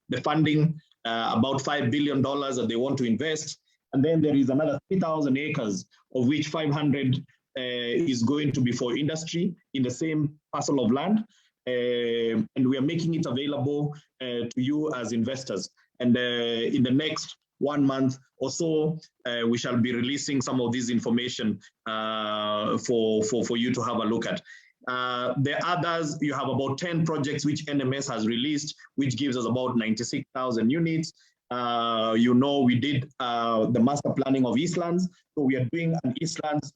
the funding, about $5 billion that they want to invest. And then there is another 3,000 acres, of which 500 is going to be for industry in the same parcel of land. And we are making it available to you as investors. And in the next 1 month or so, we shall be releasing some of this information for you to have a look at. The others, you have about 10 projects which NMS has released, which gives us about 96,000 units. You know, we did the master planning of Eastlands, so we are doing an Eastlands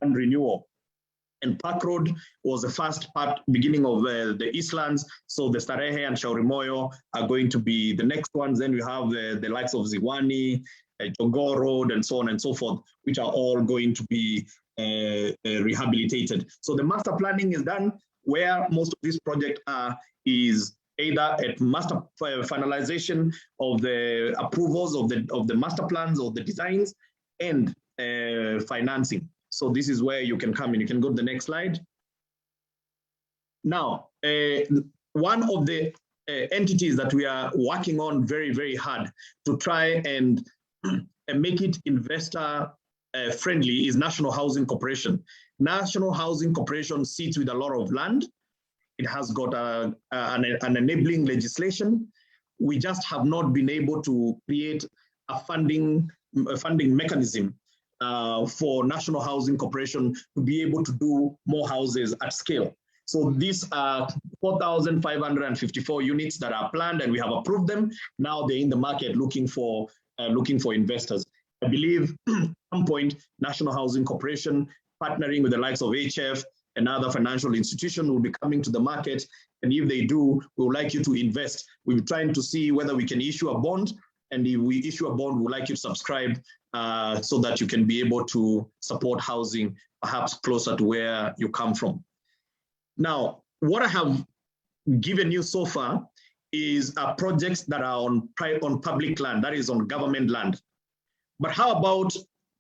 renewal. And Park Road was the first part, beginning of the Eastlands. So the Starehe and Shauri Moyo are going to be the next ones. Then we have the likes of Ziwani, Jogoo Road, and so on and so forth, which are all going to be rehabilitated. So the master planning is done. Where most of these projects are is either at master finalization of the approvals of the master plans or the designs and financing. So this is where you can come in. You can go to the next slide. Now, one of the entities that we are working on very, very hard to try and make it investor friendly is National Housing Corporation. National Housing Corporation sits with a lot of land. It has got an enabling legislation. We just have not been able to create a funding mechanism for National Housing Corporation to be able to do more houses at scale. So these are 4,554 units that are planned, and we have approved them. Now they're in the market looking for investors. I believe at some point, National Housing Corporation, partnering with the likes of HF and other financial institutions, will be coming to the market. And if they do, we would like you to invest. We're trying to see whether we can issue a bond. And if we issue a bond, we'd like you to subscribe so that you can be able to support housing, perhaps closer to where you come from. Now, what I have given you so far is projects that are on public land, that is on government land. But how about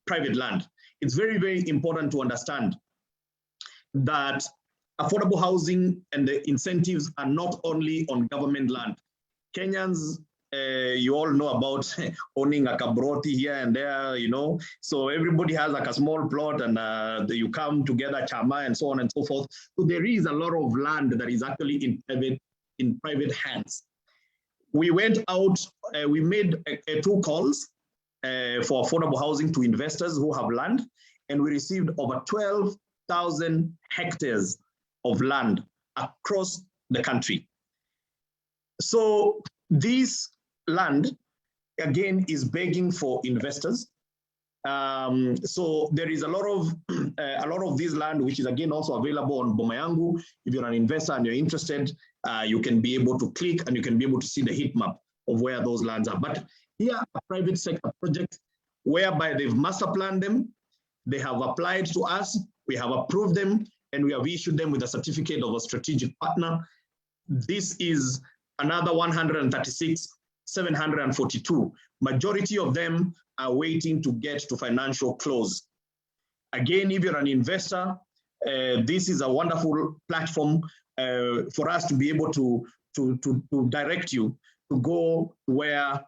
private land? It's very, very important to understand that affordable housing and the incentives are not only on government land. Kenyans, you all know about owning a kabroti here and there, you know. So everybody has like a small plot and you come together, chama, and so on and so forth. So there is a lot of land that is actually in private hands. We went out, we made 2 calls for affordable housing to investors who have land, and we received over 12,000 hectares of land across the country. So this land, again, is begging for investors. So there is a lot of this land, which is again also available on Boma Yangu. If you're an investor and you're interested, you can be able to click and you can be able to see the heat map of where those lands are. But here are private sector projects whereby they've master planned them, they have applied to us, we have approved them, and we have issued them with a certificate of a strategic partner. This is another 136,742. Majority of them are waiting to get to financial close. Again, if you're an investor, this is a wonderful platform for us to be able to direct you to go where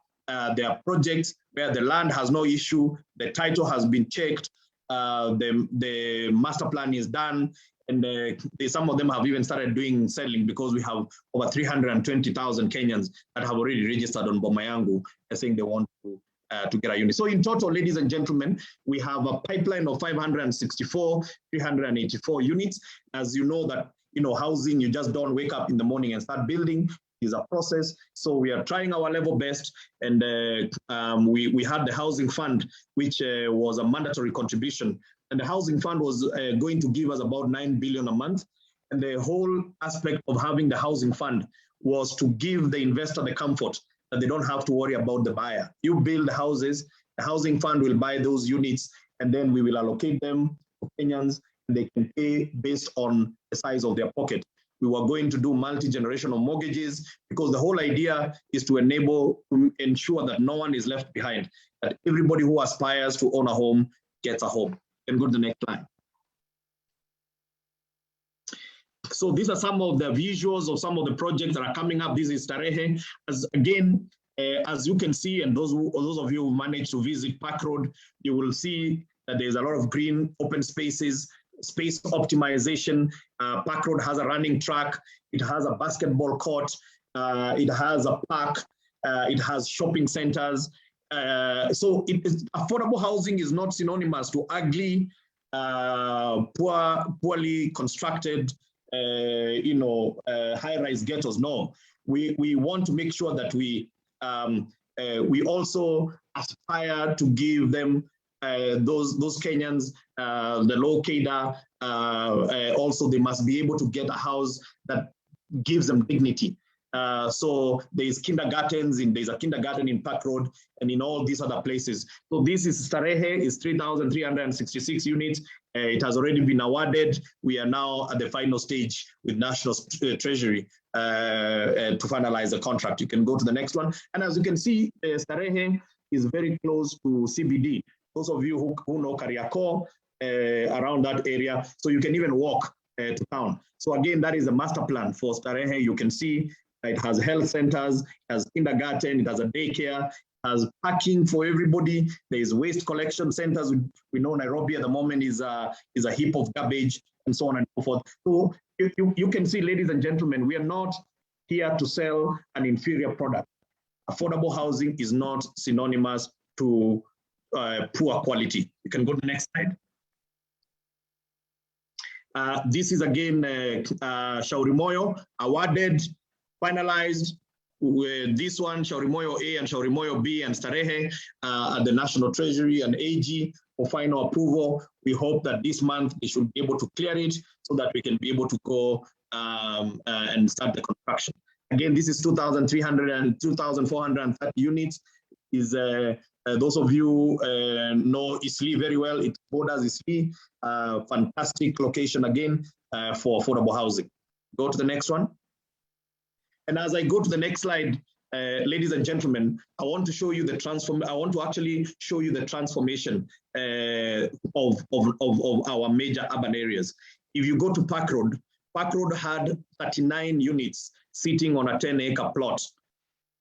there are projects, where the land has no issue, the title has been checked, the master plan is done, and some of them have even started doing selling because we have over 320,000 Kenyans that have already registered on Boma Yangu saying they want to get a unit. So in total, ladies and gentlemen, we have a pipeline of 384 units. As you know that, you know, housing, you just don't wake up in the morning and start building. Is a process. So we are trying our level best, and we had the housing fund, which was a mandatory contribution, and the housing fund was going to give us about 9 billion a month. And the whole aspect of having the housing fund was to give the investor the comfort that they don't have to worry about the buyer. You build the houses, the housing fund will buy those units, and then we will allocate them to Kenyans, and they can pay based on the size of their pocket. We were going to do multi-generational mortgages because the whole idea is to ensure that no one is left behind, that everybody who aspires to own a home gets a home. And go to the next slide. So these are some of the visuals of some of the projects that are coming up. This is Starehe. As you can see, and those of you who managed to visit Park Road, you will see that there's a lot of green open spaces, space optimization. Park Road has a running track, it has a basketball court, it has a park, it has shopping centers. So affordable housing is not synonymous to ugly, poorly constructed, high-rise ghettos. No, we want to make sure that we also aspire to give them those Kenyans, the low CADA, also they must be able to get a house that gives them dignity. So there's kindergartens, there's a kindergarten in Park Road and in all these other places. So this is Starehe, is 3,366 units. It has already been awarded. We are now at the final stage with National Treasury to finalize the contract. You can go to the next one. And as you can see, Starehe is very close to CBD. Those of you who know Kariakor, around that area, so you can even walk to town. So again, that is a master plan for Starehe. You can see it has health centers, it has kindergarten, it has a daycare, has parking for everybody. There is waste collection centers. We know Nairobi at the moment is a heap of garbage and so on and so forth. So you can see, ladies and gentlemen, we are not here to sell an inferior product. Affordable housing is not synonymous to poor quality. You can go to the next slide. This is again Shauri Moyo, awarded, finalized. With this one, Shauri Moyo A and Shauri Moyo B and Starehe at the National Treasury and AG for final approval. We hope that this month they should be able to clear it so that we can be able to go and start the construction. Again, this is 2,300 and 2,430 units. Is those of you know Isli very well, it borders Isli, fantastic location again for affordable housing. Go to the next one. And as I go to the next slide, ladies and gentlemen, I want to show you the I want to actually show you the transformation of our major urban areas. If you go to Park Road had 39 units sitting on a 10-acre plot.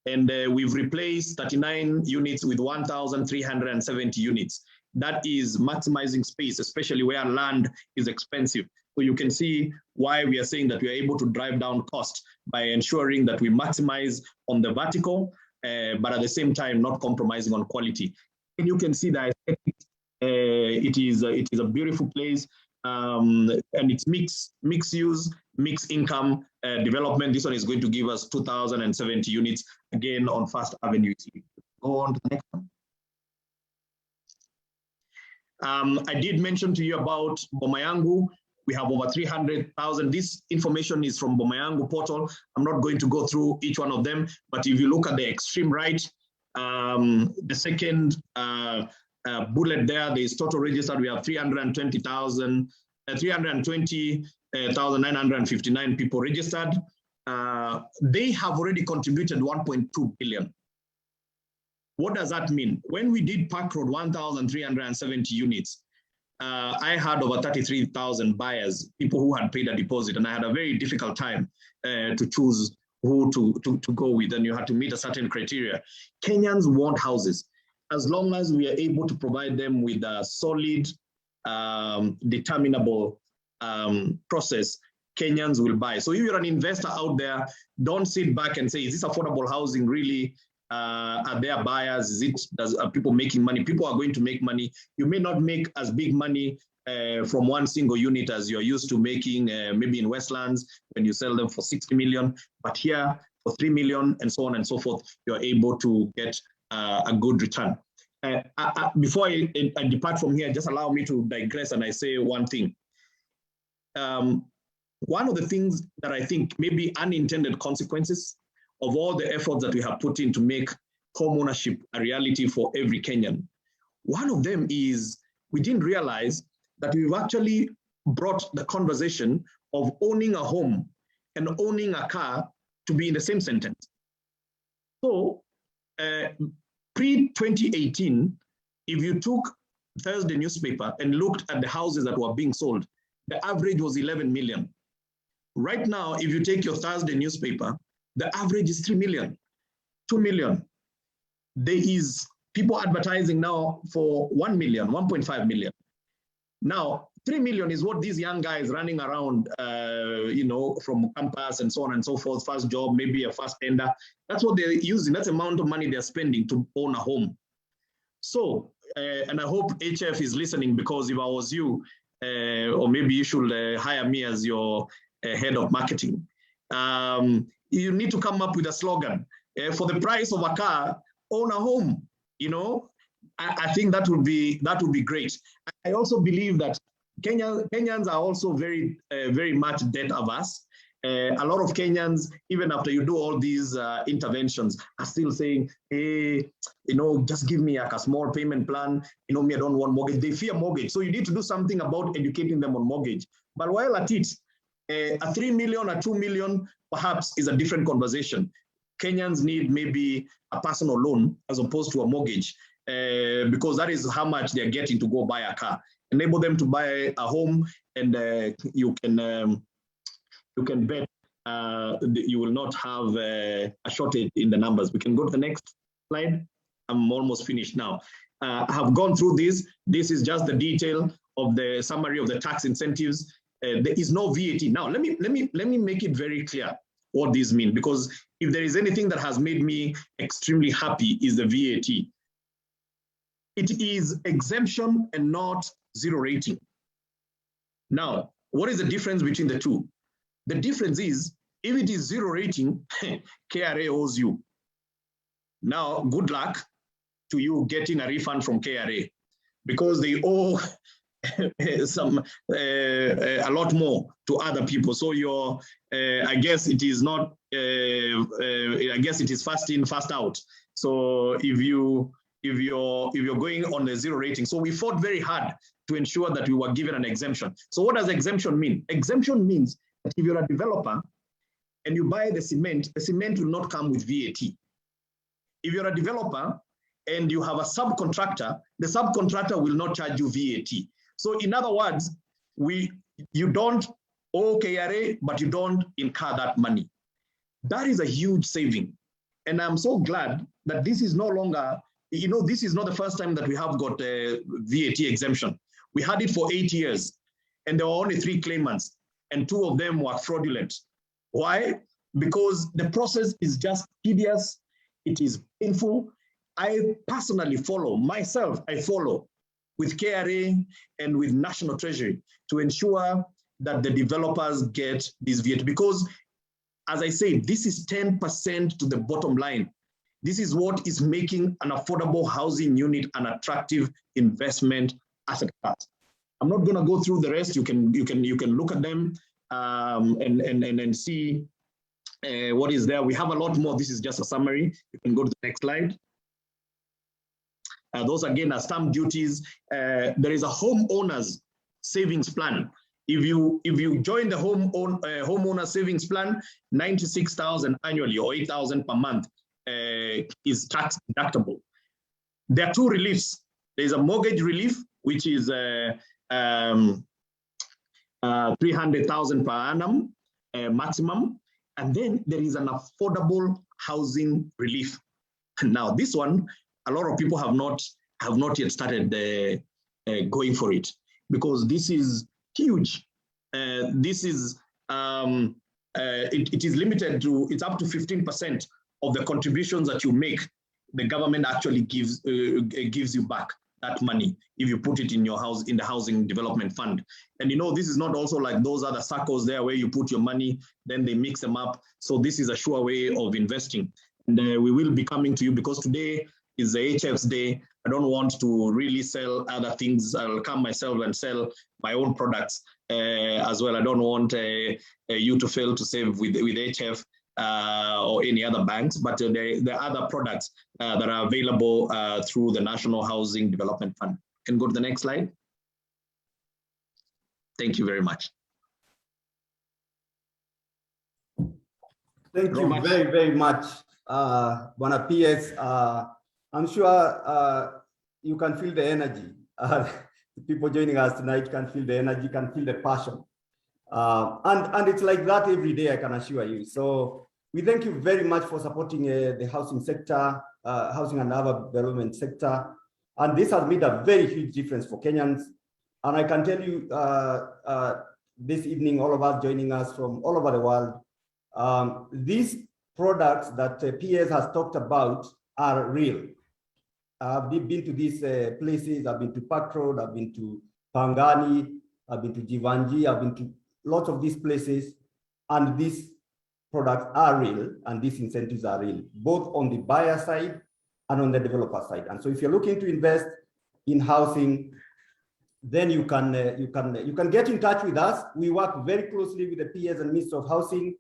And we've replaced 39 units with 1,370 units. That is maximizing space, especially where land is expensive. So you can see why we are saying that we are able to drive down cost by ensuring that we maximize on the vertical, but at the same time, not compromising on quality. And you can see that it is a beautiful place, and it's mixed use, mixed income development. This one is going to give us 2,070 units, again on First Avenue. Go on to the next one. I did mention to you about Boma Yangu. We have over 300,000. This information is from Boma Yangu portal. I'm not going to go through each one of them, but if you look at the extreme right, the second bullet there is total registered. We have 320,959 people registered. They have already contributed 1.2 billion. What does that mean? When we did Park Road 1,370 units, I had over 33,000 buyers, people who had paid a deposit, and I had a very difficult time to choose who to go with, and you had to meet a certain criteria. Kenyans want houses. As long as we are able to provide them with a solid, determinable process, Kenyans will buy. So if you're an investor out there, don't sit back and say, is this affordable housing really? Are there buyers? Are people making money? People are going to make money. You may not make as big money from one single unit as you're used to making maybe in Westlands when you sell them for 60 million, but here for 3 million and so on and so forth, you're able to get a good return. Before I depart from here, just allow me to digress and I say one thing. One of the things that I think may be unintended consequences of all the efforts that we have put in to make home ownership a reality for every Kenyan. One of them is we didn't realize that we've actually brought the conversation of owning a home and owning a car to be in the same sentence. So pre-2018, if you took Thursday newspaper and looked at the houses that were being sold, the average was 11 million. Right now, if you take your Thursday newspaper, the average is 3 million, 2 million. There is people advertising now for 1 million, 1.5 million. Now, 3 million is what these young guys running around, from campus and so on and so forth, first job, maybe a first tender. That's what they're using. That's the amount of money they're spending to own a home. So, and I hope HF is listening, because if I was you, or maybe you should hire me as your head of marketing. You need to come up with a slogan. For the price of a car, own a home. I think that would be great. I also believe that Kenyans are also very much debt averse. A lot of Kenyans, even after you do all these interventions, are still saying, hey, just give me a small payment plan. Me, I don't want mortgage. They fear mortgage. So you need to do something about educating them on mortgage. But while at it, a 3 million or 2 million perhaps is a different conversation. Kenyans need maybe a personal loan as opposed to a mortgage, because that is how much they're getting to go buy a car. Enable them to buy a home, and you can bet you will not have a shortage in the numbers. We can go to the next slide. I'm almost finished now. I have gone through this. This is just the detail of the summary of the tax incentives. There is no VAT. Now, let me make it very clear what these mean, because if there is anything that has made me extremely happy is the VAT. It is exemption and not zero rating. Now, what is the difference between the two? The difference is, if it is zero rating, KRA owes you. Now, good luck to you getting a refund from KRA, because they owe a lot more to other people. So I guess it is not, I guess it is fast in, fast out. So if you're going on the zero rating, so we fought very hard to ensure that we were given an exemption. So what does exemption mean? Exemption means that if you're a developer and you buy the cement will not come with VAT. If you're a developer and you have a subcontractor, the subcontractor will not charge you VAT. So in other words, you don't owe KRA, but you don't incur that money. That is a huge saving. And I'm so glad that this is no longer, this is not the first time that we have got a VAT exemption. We had it for 8 years, and there were only 3 claimants, and 2 of them were fraudulent. Why? Because the process is just tedious, it is painful. I personally follow with KRA and with National Treasury to ensure that the developers get this VAT, because as I say, this is 10% to the bottom line. This is what is making an affordable housing unit an attractive investment asset class. I'm not going to go through the rest. You can look at them and see what is there. We have a lot more. This is just a summary. You can go to the next slide. Those again are stamp duties. There is a homeowners savings plan. If you join the homeowner savings plan, 96,000 annually or 8,000 per month is tax deductible. There are 2 reliefs. There is a mortgage relief, which is 300,000 per annum maximum, and then there is an affordable housing relief. Now, this one, a lot of people have not yet started going for it, because this is huge. This is it is limited to, it's up to 15% of the contributions that you make. The government actually gives you back that money if you put it in your house, in the housing development fund. And this is not also like those other circles there where you put your money, then they mix them up. So this is a sure way of investing. And we will be coming to you, because today is the HF's day. I don't want to really sell other things. I'll come myself and sell my own products as well. I don't want you to fail to save with HF or any other banks, but there are other products that are available through the National Housing Development Fund. Can go to the next slide. Thank you very much. Thank you very, very much, Bwana PS. I'm sure you can feel the energy. The people joining us tonight can feel the energy, can feel the passion. And it's like that every day, I can assure you. So we thank you very much for supporting the housing sector, housing and urban development sector. And this has made a very huge difference for Kenyans. And I can tell you this evening, all of us joining us from all over the world, these products that PS has talked about are real. I've been to these places. I've been to Park Road, I've been to Pangani, I've been to Jivanji, I've been to lots of these places, and these products are real and these incentives are real, both on the buyer side and on the developer side. And so if you're looking to invest in housing, then you can get in touch with us. We work very closely with the PS and Minister of Housing.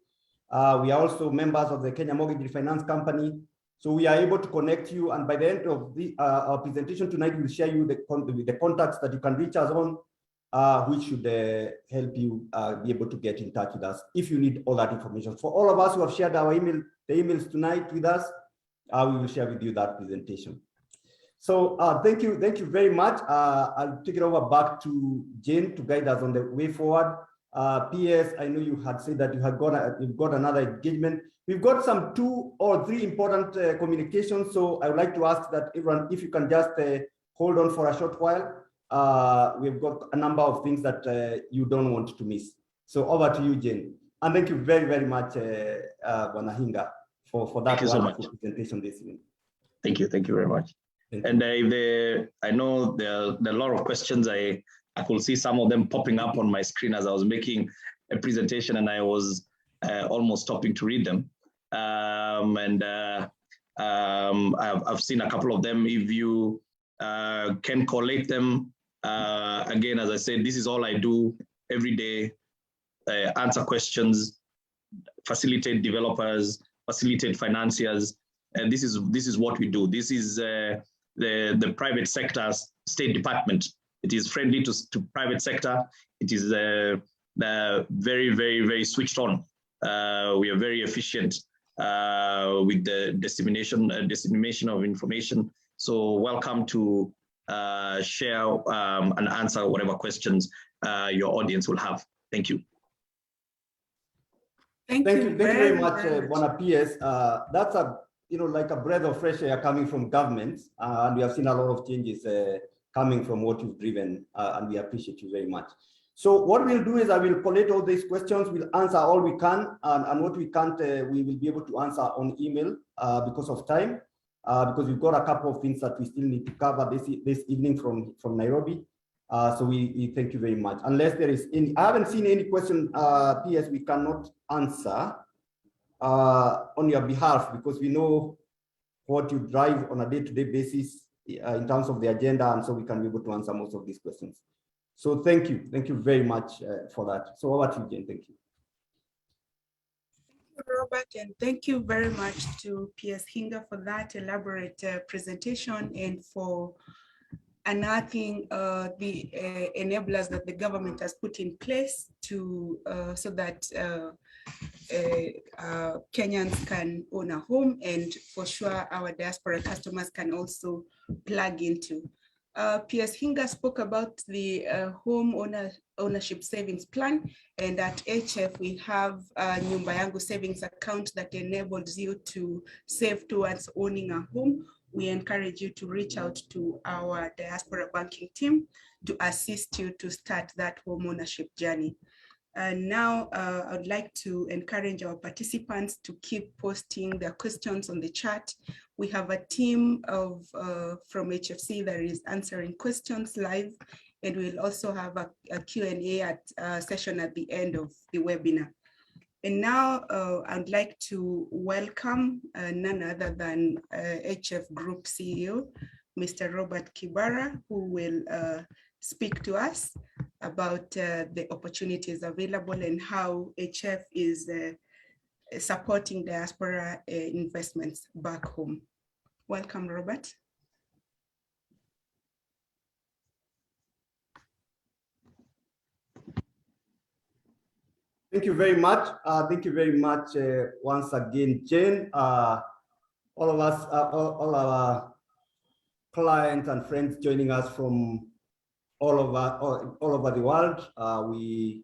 We are also members of the Kenya Mortgage Refinance Company. So we are able to connect you. And by the end of our presentation tonight, we'll share you the contacts that you can reach us on, which should help you be able to get in touch with us if you need all that information. For all of us who have shared our the emails tonight with us, we will share with you that presentation. So thank you very much. I'll take it over back to Jane to guide us on the way forward. PS, I know you had said that you've got another engagement. We've got some 2 or 3 important communications. So I would like to ask that everyone, if you can just hold on for a short while. We've got a number of things that you don't want to miss. So over to you, Jane. And thank you very, very much, Wanahinga, for that wonderful presentation this evening. Thank you very much. And I know there are a lot of questions. I could see some of them popping up on my screen as I was making a presentation, and I was almost stopping to read them. I've seen a couple of them. If you can collate them, again, as I said, this is all I do every day: answer questions, facilitate developers, facilitate financiers, and this is what we do. This is the private sector State Department. It is friendly to private sector. It is very, very, very switched on. We are very efficient with the dissemination of information. So welcome to share and answer whatever questions your audience will have. Thank you. Thank you very much, Bwana PS. That's like a breath of fresh air coming from government, and we have seen a lot of changes coming from what you've driven, and we appreciate you very much. So what we'll do is I will collate all these questions. We'll answer all we can, and what we can't, we will be able to answer on email because of time, because we've got a couple of things that we still need to cover this evening from Nairobi. So we thank you very much. Unless there is any, I haven't seen any question, PS, we cannot answer on your behalf, because we know what you drive on a day-to-day basis in terms of the agenda, and so we can be able to answer most of these questions. So thank you very much for that. So over to you, Jane. Thank you. Thank you, Robert, and thank you very much to PS Hinga for that elaborate presentation and for unearthing the enablers that the government has put in place to so that Kenyans can own a home, and for sure our diaspora customers can also plug into. PS Hinga spoke about the home ownership savings plan, and at HF we have a Nyumba Yangu savings account that enables you to save towards owning a home. We encourage you to reach out to our diaspora banking team to assist you to start that home ownership journey. And now I would like to encourage our participants to keep posting their questions on the chat. We have a team of from HFC that is answering questions live, and we'll also have a Q&A session at the end of the webinar. And now I'd like to welcome none other than HF Group CEO, Mr. Robert Kibara, who will speak to us about the opportunities available and how HF is supporting diaspora investments back home. Welcome, Robert. Thank you very much. Thank you very much once again, Jane. All of us, all our clients and friends joining us from all over the world. We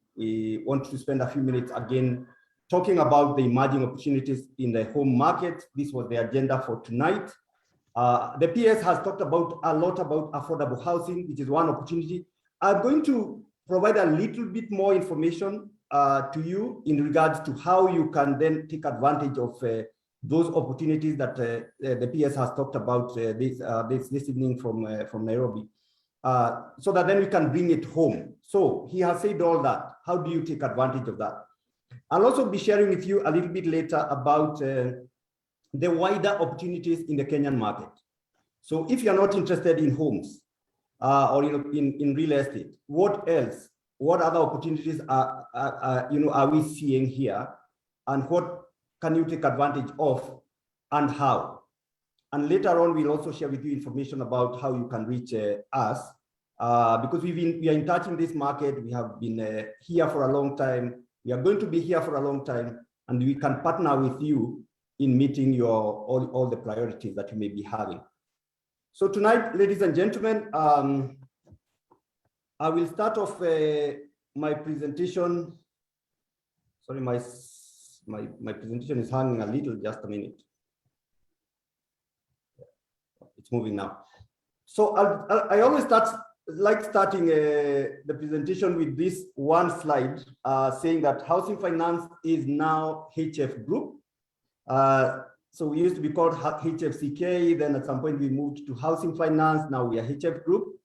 want to spend a few minutes again talking about the emerging opportunities in the home market. This was the agenda for tonight. The PS has talked about a lot about affordable housing, which is one opportunity. I'm going to provide a little bit more information to you in regards to how you can then take advantage of those opportunities that the PS has talked about this evening from Nairobi, so that then we can bring it home. So he has said all that. How do you take advantage of that? I'll also be sharing with you a little bit later about the wider opportunities in the Kenyan market. So if you're not interested in homes or in real estate, what else? What other opportunities are we seeing here, and what can you take advantage of, and how? And later on, we'll also share with you information about how you can reach us, because we are in touch in this market. We have been here for a long time. We are going to be here for a long time, and we can partner with you in meeting all the priorities that you may be having. So tonight, ladies and gentlemen, I will start off my presentation. Sorry, my presentation is hanging a little, just a minute. It's moving now. So I always like starting the presentation with this one slide saying that housing finance is now HF Group. So we used to be called HFCK, then at some point we moved to housing finance, now we are HF Group.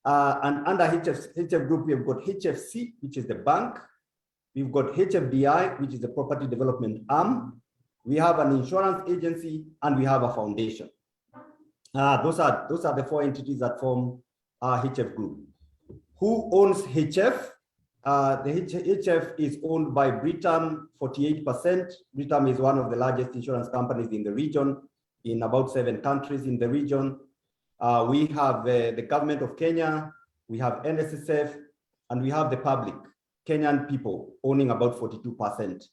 And under HF Group, we have got HFC, which is the bank. We've got HFDI, which is the property development arm. We have an insurance agency, and we have a foundation. Those are the four entities that form our HF Group. Who owns HF? The HF is owned by Britam, 48%. Britam is one of the largest insurance companies in the region, in about 7 countries in the region. We have the government of Kenya, we have NSSF, and we have the public, Kenyan people owning about 42%,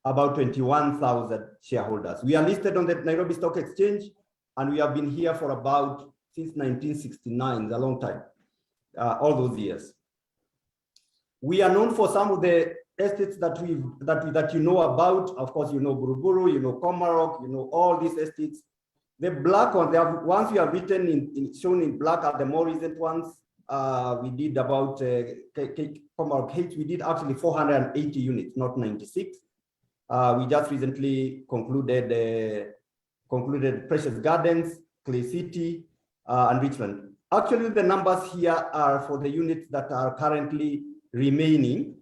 about 21,000 shareholders. We are listed on the Nairobi Stock Exchange, and we have been here for about since 1969, a long time, all those years. We are known for some of the estates that you know about. Of course, you know Buruburu, you know Komarok, you know all these estates. The black ones, ones we have written shown in black are the more recent ones. We did about Komarok H, we did actually 480 units, not 96. We just recently concluded Precious Gardens, Clay City, and Richmond. Actually, the numbers here are for the units that are currently remaining.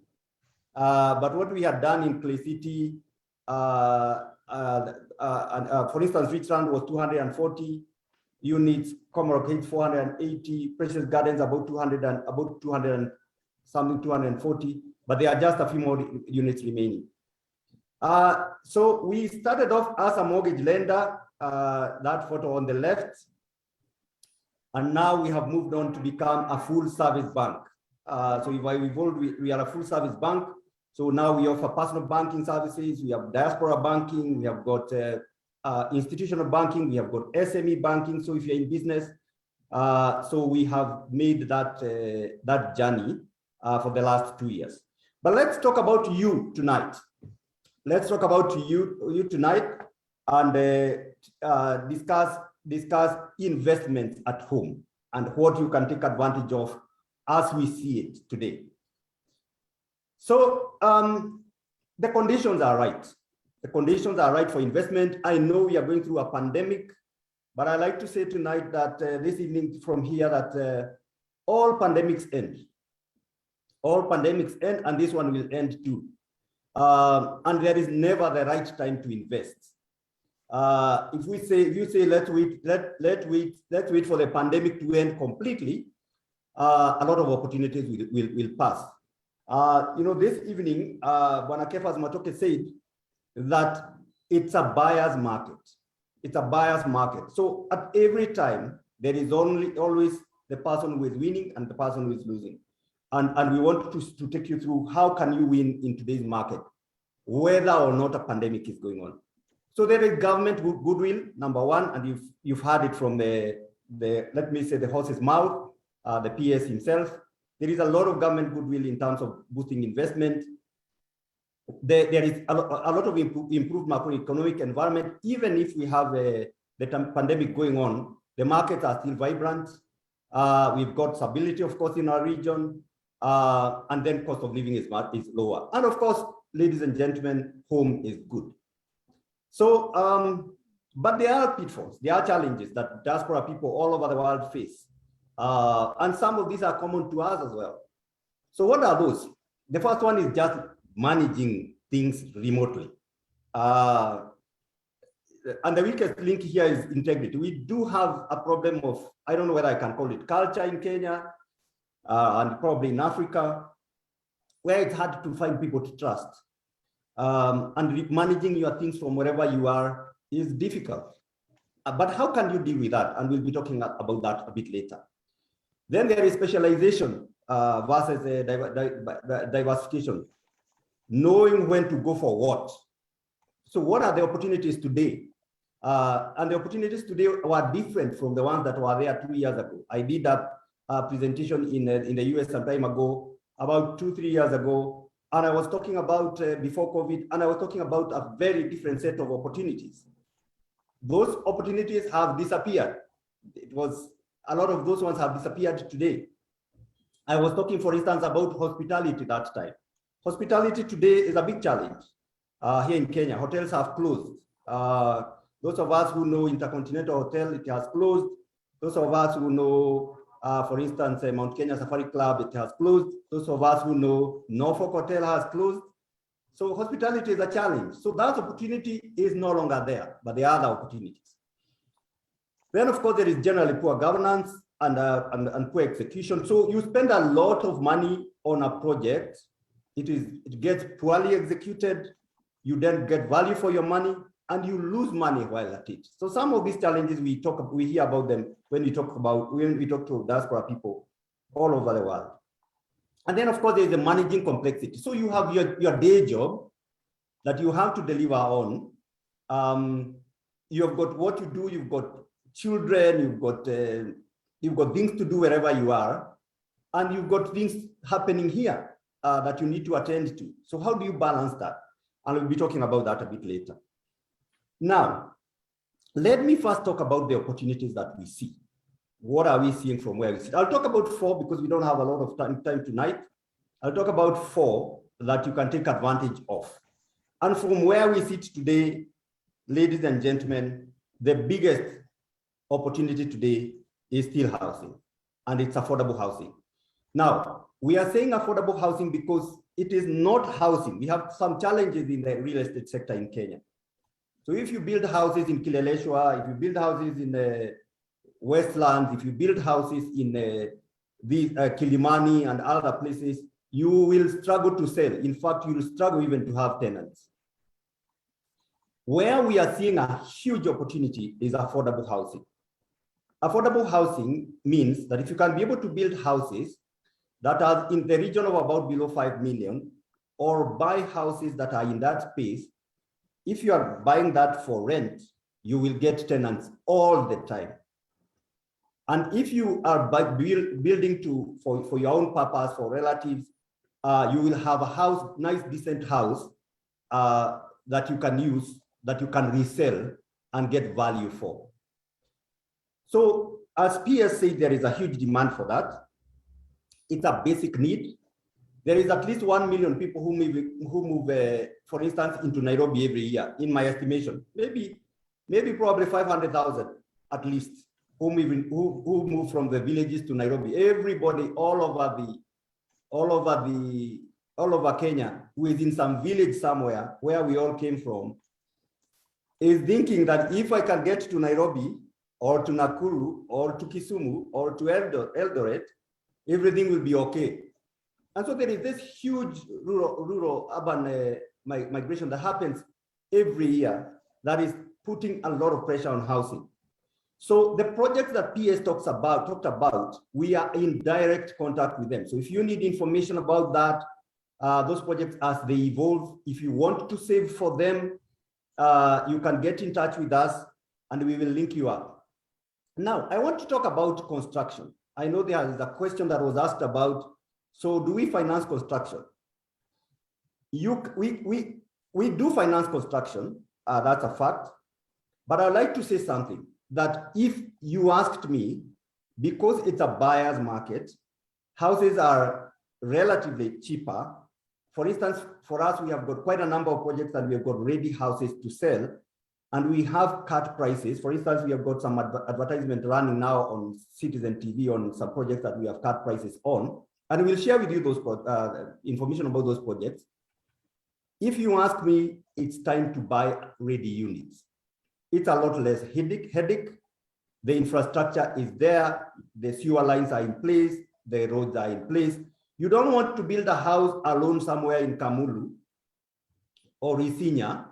But what we had done in Clay City, for instance, Richland was 240 units, Komarok Heights 480, Precious Gardens about 240, but there are just a few more units remaining. So we started off as a mortgage lender, that photo on the left, and now we have moved on to become a full service bank. So we are a full service bank. So now we offer personal banking services, we have diaspora banking, we have got institutional banking, we have got SME banking. So if you're in business, so we have made that journey for the last 2 years. But let's talk about you tonight. Let's talk about you tonight and discuss investments at home and what you can take advantage of as we see it today. So the conditions are right. The conditions are right for investment. I know we are going through a pandemic, but I like to say tonight that this evening from here that all pandemics end. All pandemics end, and this one will end too. And there is never the right time to invest. If you say let's wait for the pandemic to end completely, a lot of opportunities will pass. This evening, Bwana Matoke said that it's a buyer's market. It's a buyer's market. So at every time, there is always the person who is winning and the person who is losing. And we want to take you through how can you win in today's market, whether or not a pandemic is going on. So there is government goodwill, number one, and you've heard it from the let me say the horse's mouth, the PS himself. There is a lot of government goodwill in terms of boosting investment. There is a lot of improved macroeconomic environment. Even if we have the pandemic going on, the markets are still vibrant. We've got stability, of course, in our region, and then cost of living is lower. And of course, ladies and gentlemen, home is good. So, but there are pitfalls, there are challenges that diaspora people all over the world face. And some of these are common to us as well. So what are those? The first one is just managing things remotely. and the weakest link here is integrity. We do have a problem of, I don't know whether I can call it culture in Kenya, and probably in Africa, where it's hard to find people to trust. And managing your things from wherever you are is difficult. But how can you deal with that? And we'll be talking about that a bit later. Then there is specialization versus diversification, knowing when to go for what. So what are the opportunities today? And the opportunities today were different from the ones that were there 2 years ago. I did a presentation in the US some time ago, about 2-3 years ago, and I was talking about before COVID, and I was talking about a very different set of opportunities. Those opportunities have disappeared. It was, a lot of those ones have disappeared today. I was talking, for instance, about hospitality that time. Hospitality today is a big challenge here in Kenya. Hotels have closed. Those of us who know Intercontinental Hotel, it has closed. Those of us who know, for instance, Mount Kenya Safari Club, it has closed. Those of us who know Norfolk Hotel has closed. So hospitality is a challenge. So that opportunity is no longer there, but there are other opportunities. Then, of course, there is generally poor governance and poor execution. So you spend a lot of money on a project. It gets poorly executed. You then get value for your money, and you lose money while at it. So some of these challenges we hear about them when we talk to diaspora people all over the world. And then, of course, there's the managing complexity. So you have your day job that you have to deliver on. You've got what you do. You've got children. You've got things to do wherever you are, and you've got things happening here that you need to attend to. So how do you balance that? And we'll be talking about that a bit later. Now, let me first talk about the opportunities that we see. What are we seeing from where we sit? I'll talk about 4 because we don't have a lot of time tonight. I'll talk about 4 that you can take advantage of. And from where we sit today, ladies and gentlemen, the biggest opportunity today is still housing, and it's affordable housing. Now, we are saying affordable housing because it is not housing. We have some challenges in the real estate sector in Kenya. So if you build houses in Kileleshwa, if you build houses in the Westlands, if you build houses in Kilimani and other places, you will struggle to sell. In fact, you will struggle even to have tenants. Where we are seeing a huge opportunity is affordable housing. Affordable housing means that if you can be able to build houses that are in the region of about below 5 million, or buy houses that are in that space, if you are buying that for rent, you will get tenants all the time. And if you are building for your own purpose, for relatives, you will have a house, nice, decent house that you can use, that you can resell and get value for. So as PS said, there is a huge demand for that. It's a basic need. There is at least 1 million people who move, for instance, into Nairobi every year, in my estimation. Maybe probably 500,000 at least who move from the villages to Nairobi. Everybody all over Kenya who is in some village somewhere where we all came from is thinking that if I can get to Nairobi or to Nakuru or to Kisumu or to Eldoret, everything will be okay. And so there is this huge rural-urban migration that happens every year that is putting a lot of pressure on housing. So the projects that PS talked about, we are in direct contact with them. So if you need information about that, those projects as they evolve, if you want to save for them, you can get in touch with us and we will link you up. Now, I want to talk about construction. I know there is a question that was asked about, so do we finance construction? We do finance construction, that's a fact, but I'd like to say something, that if you asked me, because it's a buyer's market, houses are relatively cheaper. For instance, for us, we have got quite a number of projects and we have got ready houses to sell, and we have cut prices. For instance, we have got some advertisement running now on Citizen TV on some projects that we have cut prices on, and we'll share with you those information about those projects. If you ask me, it's time to buy ready units. It's a lot less headache. The infrastructure is there. The sewer lines are in place. The roads are in place. You don't want to build a house alone somewhere in Kamulu or Isinya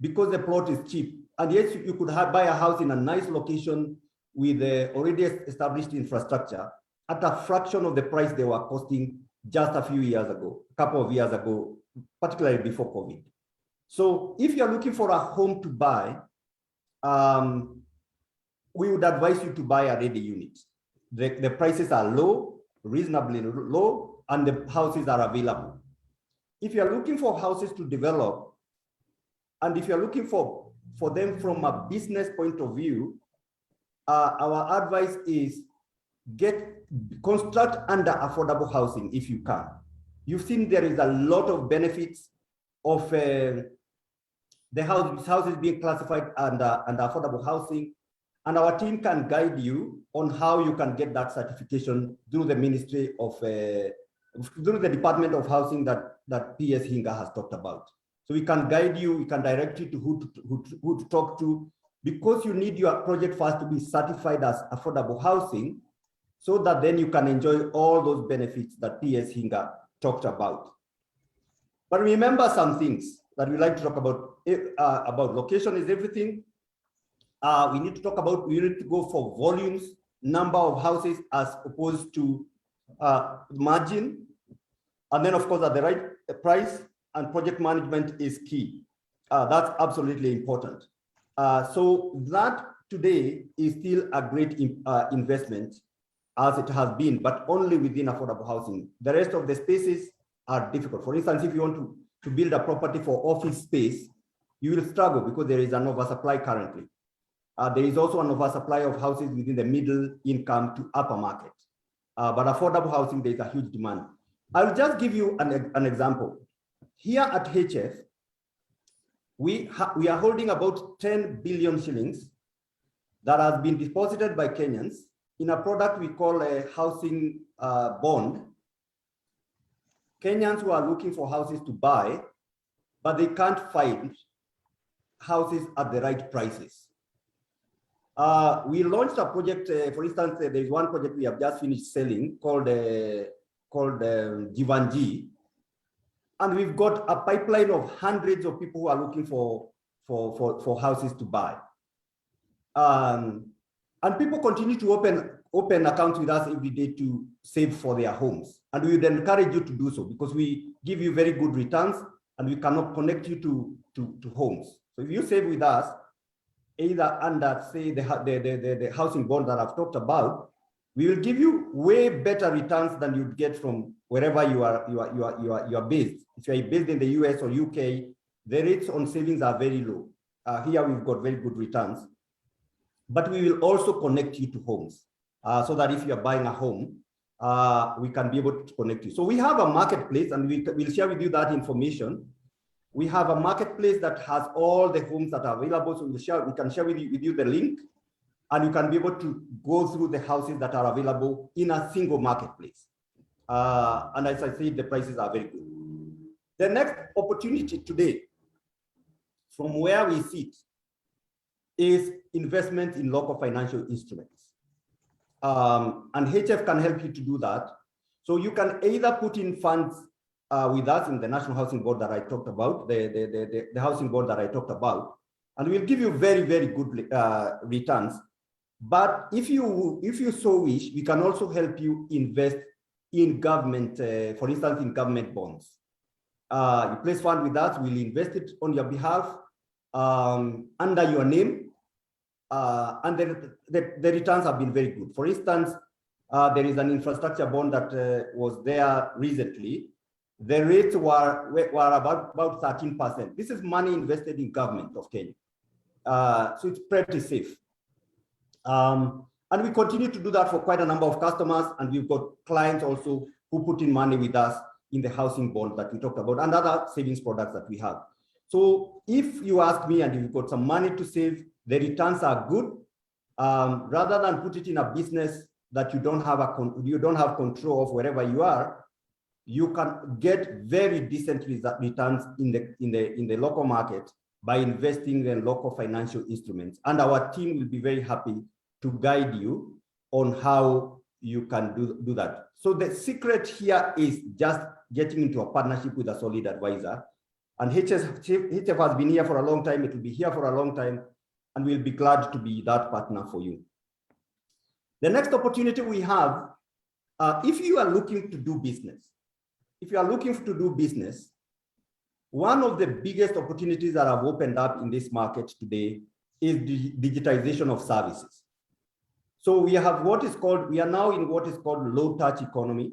because the plot is cheap. And yes, you could buy a house in a nice location with already established infrastructure at a fraction of the price they were costing just a few years ago, a couple of years ago, particularly before COVID. So if you're looking for a home to buy, we would advise you to buy a ready unit. The prices are low, reasonably low, and the houses are available. If you're looking for houses to develop, and if you're looking for them from a business point of view, our advice is construct under affordable housing if you can. You've seen there is a lot of benefits of the houses being classified under affordable housing, and our team can guide you on how you can get that certification through the Ministry of, through the Department of Housing that PS Hinga has talked about. So we can guide you, we can direct you to who to talk to, because you need your project first to be certified as affordable housing, so that then you can enjoy all those benefits that PS Hinga talked about. But remember some things that we like to talk about location is everything. We need to talk about, we need to go for volumes, number of houses as opposed to margin. And then of course at the right price, and project management is key. That's absolutely important. So that today is still a great investment as it has been, but only within affordable housing. The rest of the spaces are difficult. For instance, if you want to build a property for office space, you will struggle because there is an oversupply currently. There is also an oversupply of houses within the middle income to upper market. But affordable housing, there is a huge demand. I'll just give you an example. Here at HF, we are holding about 10 billion shillings that has been deposited by Kenyans in a product we call a housing bond. Kenyans who are looking for houses to buy, but they can't find houses at the right prices. We launched a project, for instance, there is one project we have just finished selling called Jivanji. And we've got a pipeline of hundreds of people who are looking for houses to buy. And people continue to open accounts with us every day to save for their homes. And we would encourage you to do so because we give you very good returns and we cannot connect you to homes. So if you save with us, either under, say, the housing bond that I've talked about, we will give you way better returns than you'd get from wherever you are based. If you are based in the US or UK, the rates on savings are very low. Here we've got very good returns, but we will also connect you to homes so that if you are buying a home, we can be able to connect you. So we have a marketplace, and we'll share with you that information. We have a marketplace that has all the homes that are available. So we can share with you the link, and you can be able to go through the houses that are available in a single marketplace. And as I said, the prices are very good. The next opportunity today, from where we sit, is investment in local financial instruments. And HF can help you to do that. So you can either put in funds with us in the National Housing Board that I talked about, the housing board that I talked about, and we'll give you very, very good returns. But if you so wish, we can also help you invest in government, for instance, in government bonds. You place fund with us, we'll invest it on your behalf under your name, and the returns have been very good. For instance, there is an infrastructure bond that was there recently. The rates were about 13%. This is money invested in government of Kenya. So it's pretty safe. And we continue to do that for quite a number of customers, and we've got clients also who put in money with us in the housing bond that we talked about and other savings products that we have. So if you ask me and you've got some money to save, the returns are good. Rather than put it in a business that you don't have control of wherever you are, you can get very decent returns in the local market by investing in local financial instruments. And our team will be very happy to guide you on how you can do that. So the secret here is just getting into a partnership with a solid advisor. And HF has been here for a long time. It will be here for a long time, and we'll be glad to be that partner for you. The next opportunity we have, if you are looking to do business, one of the biggest opportunities that have opened up in this market today is the digitization of services. So we have we are now in what is called low-touch economy.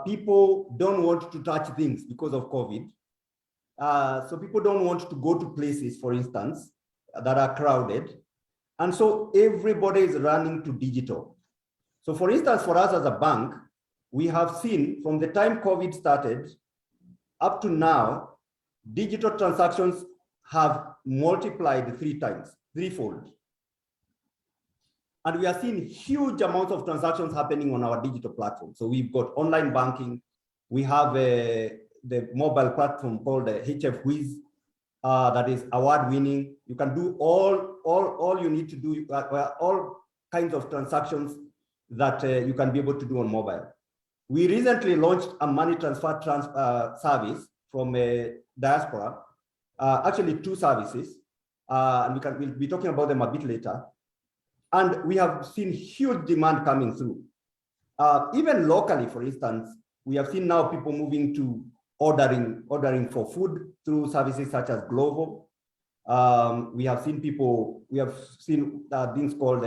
People don't want to touch things because of COVID. So people don't want to go to places, for instance, that are crowded. And so everybody is running to digital. So for instance, for us as a bank, we have seen from the time COVID started up to now, digital transactions have multiplied threefold. And we are seeing huge amounts of transactions happening on our digital platform. So we've got online banking. We have the mobile platform called HF Wiz that is award-winning. You can do all you need to do, all kinds of transactions that you can be able to do on mobile. We recently launched a money transfer service from Diaspora, actually 2 services, and we'll be talking about them a bit later. And we have seen huge demand coming through. Even locally, for instance, we have seen now people moving to ordering for food through services such as Glovo. We have seen things called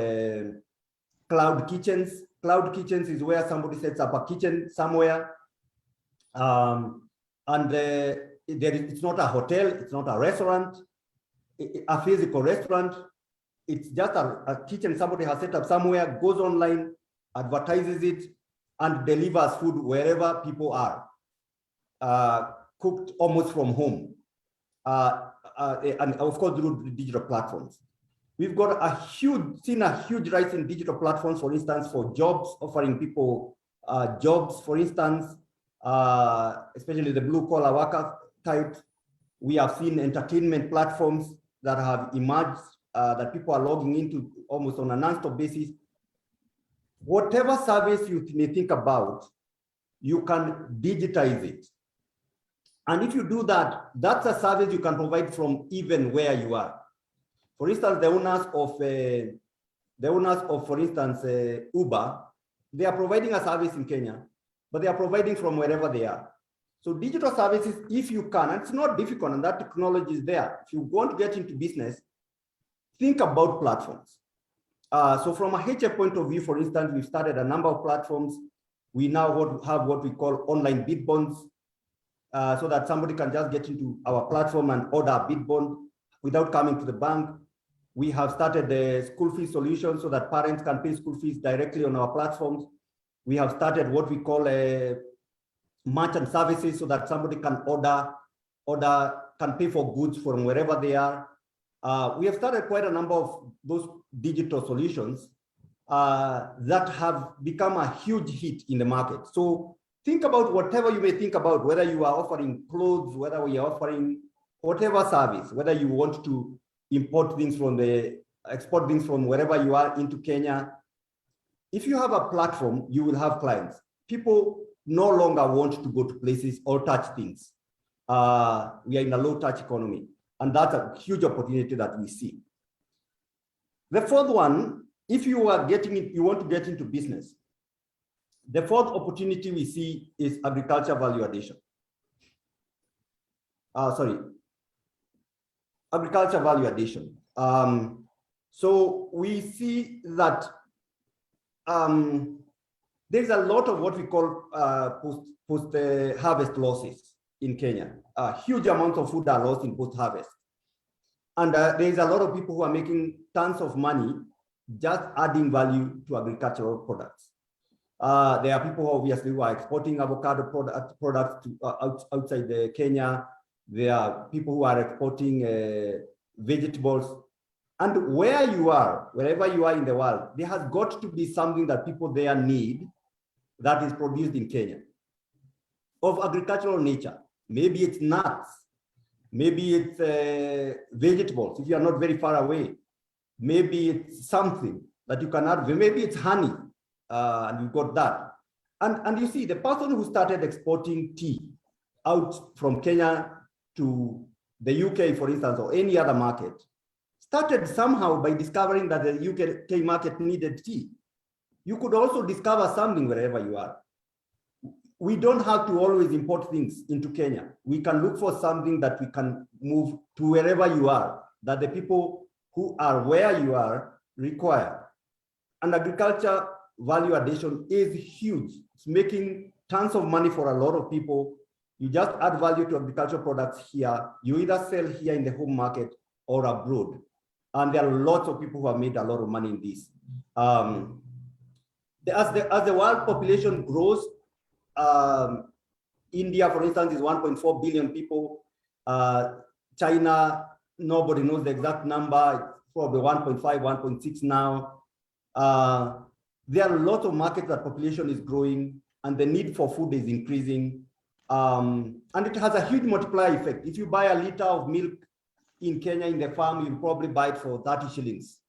cloud kitchens. Cloud kitchens is where somebody sets up a kitchen somewhere. It's not a hotel, it's not a restaurant, a physical restaurant. It's just a kitchen somebody has set up somewhere, goes online, advertises it, and delivers food wherever people are, cooked almost from home. And of course, through digital platforms. We've got seen a huge rise in digital platforms, for instance, for jobs, offering people jobs, for instance, especially the blue collar worker types. We have seen entertainment platforms that have emerged that people are logging into almost on a non-stop basis. Whatever service you may think about, you can digitize it. And if you do that, that's a service you can provide from even where you are. For instance, the owners of, for instance, Uber, they are providing a service in Kenya, but they are providing from wherever they are. So digital services, if you can, and it's not difficult, and that technology is there. If you want to get into business, think about platforms. So from a HF point of view, for instance, we've started a number of platforms. We now have what we call online bid bonds, so that somebody can just get into our platform and order a bid bond without coming to the bank. We have started the school fee solution so that parents can pay school fees directly on our platforms. We have started what we call merchant services so that somebody can can pay for goods from wherever they are. We have started quite a number of those digital solutions that have become a huge hit in the market. So think about whatever you may think about, whether you are offering clothes, whether we are offering whatever service, whether you want to export things from wherever you are into Kenya. If you have a platform, you will have clients. People no longer want to go to places or touch things. We are in a low touch economy, and that's a huge opportunity that we see. The fourth one, if you want to get into business, the fourth opportunity we see is agriculture value addition. Agriculture value addition. So we see that there's a lot of what we call post-harvest losses in Kenya. Huge amounts of food are lost in post-harvest. And there's a lot of people who are making tons of money just adding value to agricultural products. There are people obviously who are exporting avocado products to outside Kenya. There are people who are exporting vegetables. And wherever you are in the world, there has got to be something that people there need that is produced in Kenya of agricultural nature. Maybe it's nuts, Maybe it's vegetables if you are not very far away. Maybe it's something that you can add. Maybe it's honey, and you got that. And you see, the person who started exporting tea out from Kenya to the UK, for instance, or any other market, started somehow by discovering that the UK market needed tea. You could also discover something wherever you are. We don't have to always import things into Kenya. We can look for something that we can move to wherever you are, that the people who are where you are require. And agriculture value addition is huge. It's making tons of money for a lot of people. You just add value to agricultural products here. You either sell here in the home market or abroad. And there are lots of people who have made a lot of money in this. As the world population grows, India, for instance, is 1.4 billion people. China, nobody knows the exact number. It's probably 1.5, 1.6 now. There are a lot of markets that population is growing and the need for food is increasing. And it has a huge multiplier effect. If you buy a liter of milk in Kenya in the farm, you'll probably buy it for 30 shillings.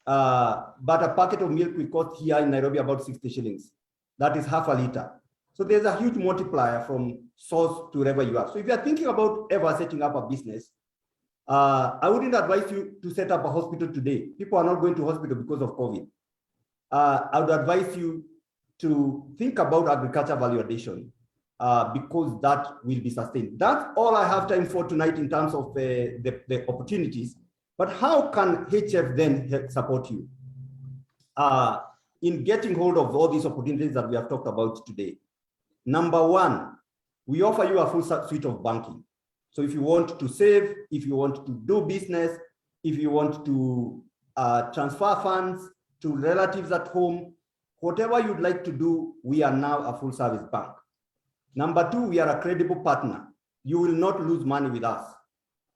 But a packet of milk will cost here in Nairobi about 60 shillings. That is half a liter. So there's a huge multiplier from source to wherever you are. So if you're thinking about ever setting up a business, I wouldn't advise you to set up a hospital today. People are not going to hospital because of COVID. I would advise you to think about agriculture value addition because that will be sustained. That's all I have time for tonight in terms of the opportunities. But how can HF then help support you in getting hold of all these opportunities that we have talked about today? Number one, we offer you a full suite of banking. So if you want to save, if you want to do business, if you want to transfer funds to relatives at home, whatever you'd like to do, we are now a full service bank. Number two, we are a credible partner. You will not lose money with us.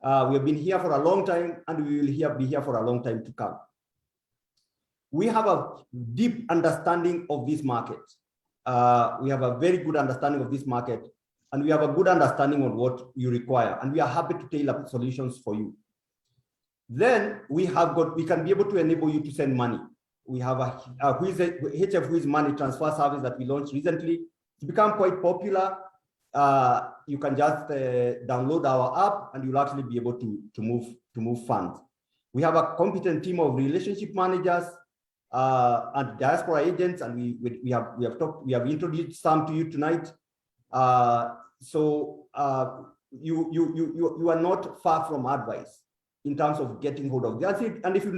We have been here for a long time and we will be here for a long time to come. We have a deep understanding of this market. We have a very good understanding of this market and we have a good understanding of what you require and we are happy to tailor solutions for you. Then we can be able to enable you to send money. We have a HF Whois money transfer service that we launched recently. It's become quite popular. You can just download our app and you'll actually be able to move funds. We have a competent team of relationship managers and diaspora agents, and we have introduced some to you tonight. So you are not far from advice in terms of getting hold of that. And if you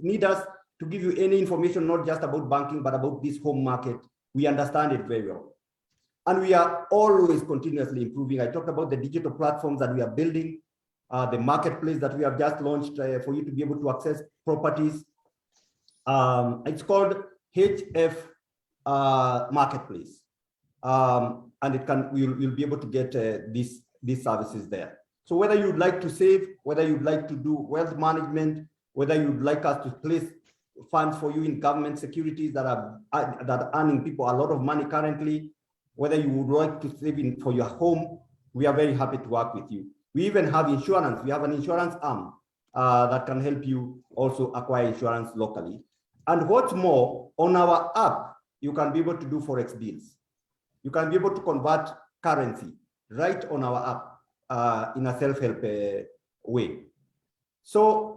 need us to give you any information, not just about banking, but about this home market, we understand it very well. And we are always continuously improving. I talked about the digital platforms that we are building, the marketplace that we have just launched for you to be able to access properties. It's called HF Marketplace. And you'll be able to get these services there. So whether you'd like to save, whether you'd like to do wealth management, whether you'd like us to place funds for you in government securities that are earning people a lot of money currently, whether you would like to save for your home, we are very happy to work with you. We even have insurance. We have an insurance arm that can help you also acquire insurance locally. And what's more, on our app, you can be able to do Forex deals. You can be able to convert currency right on our app in a self-help way. So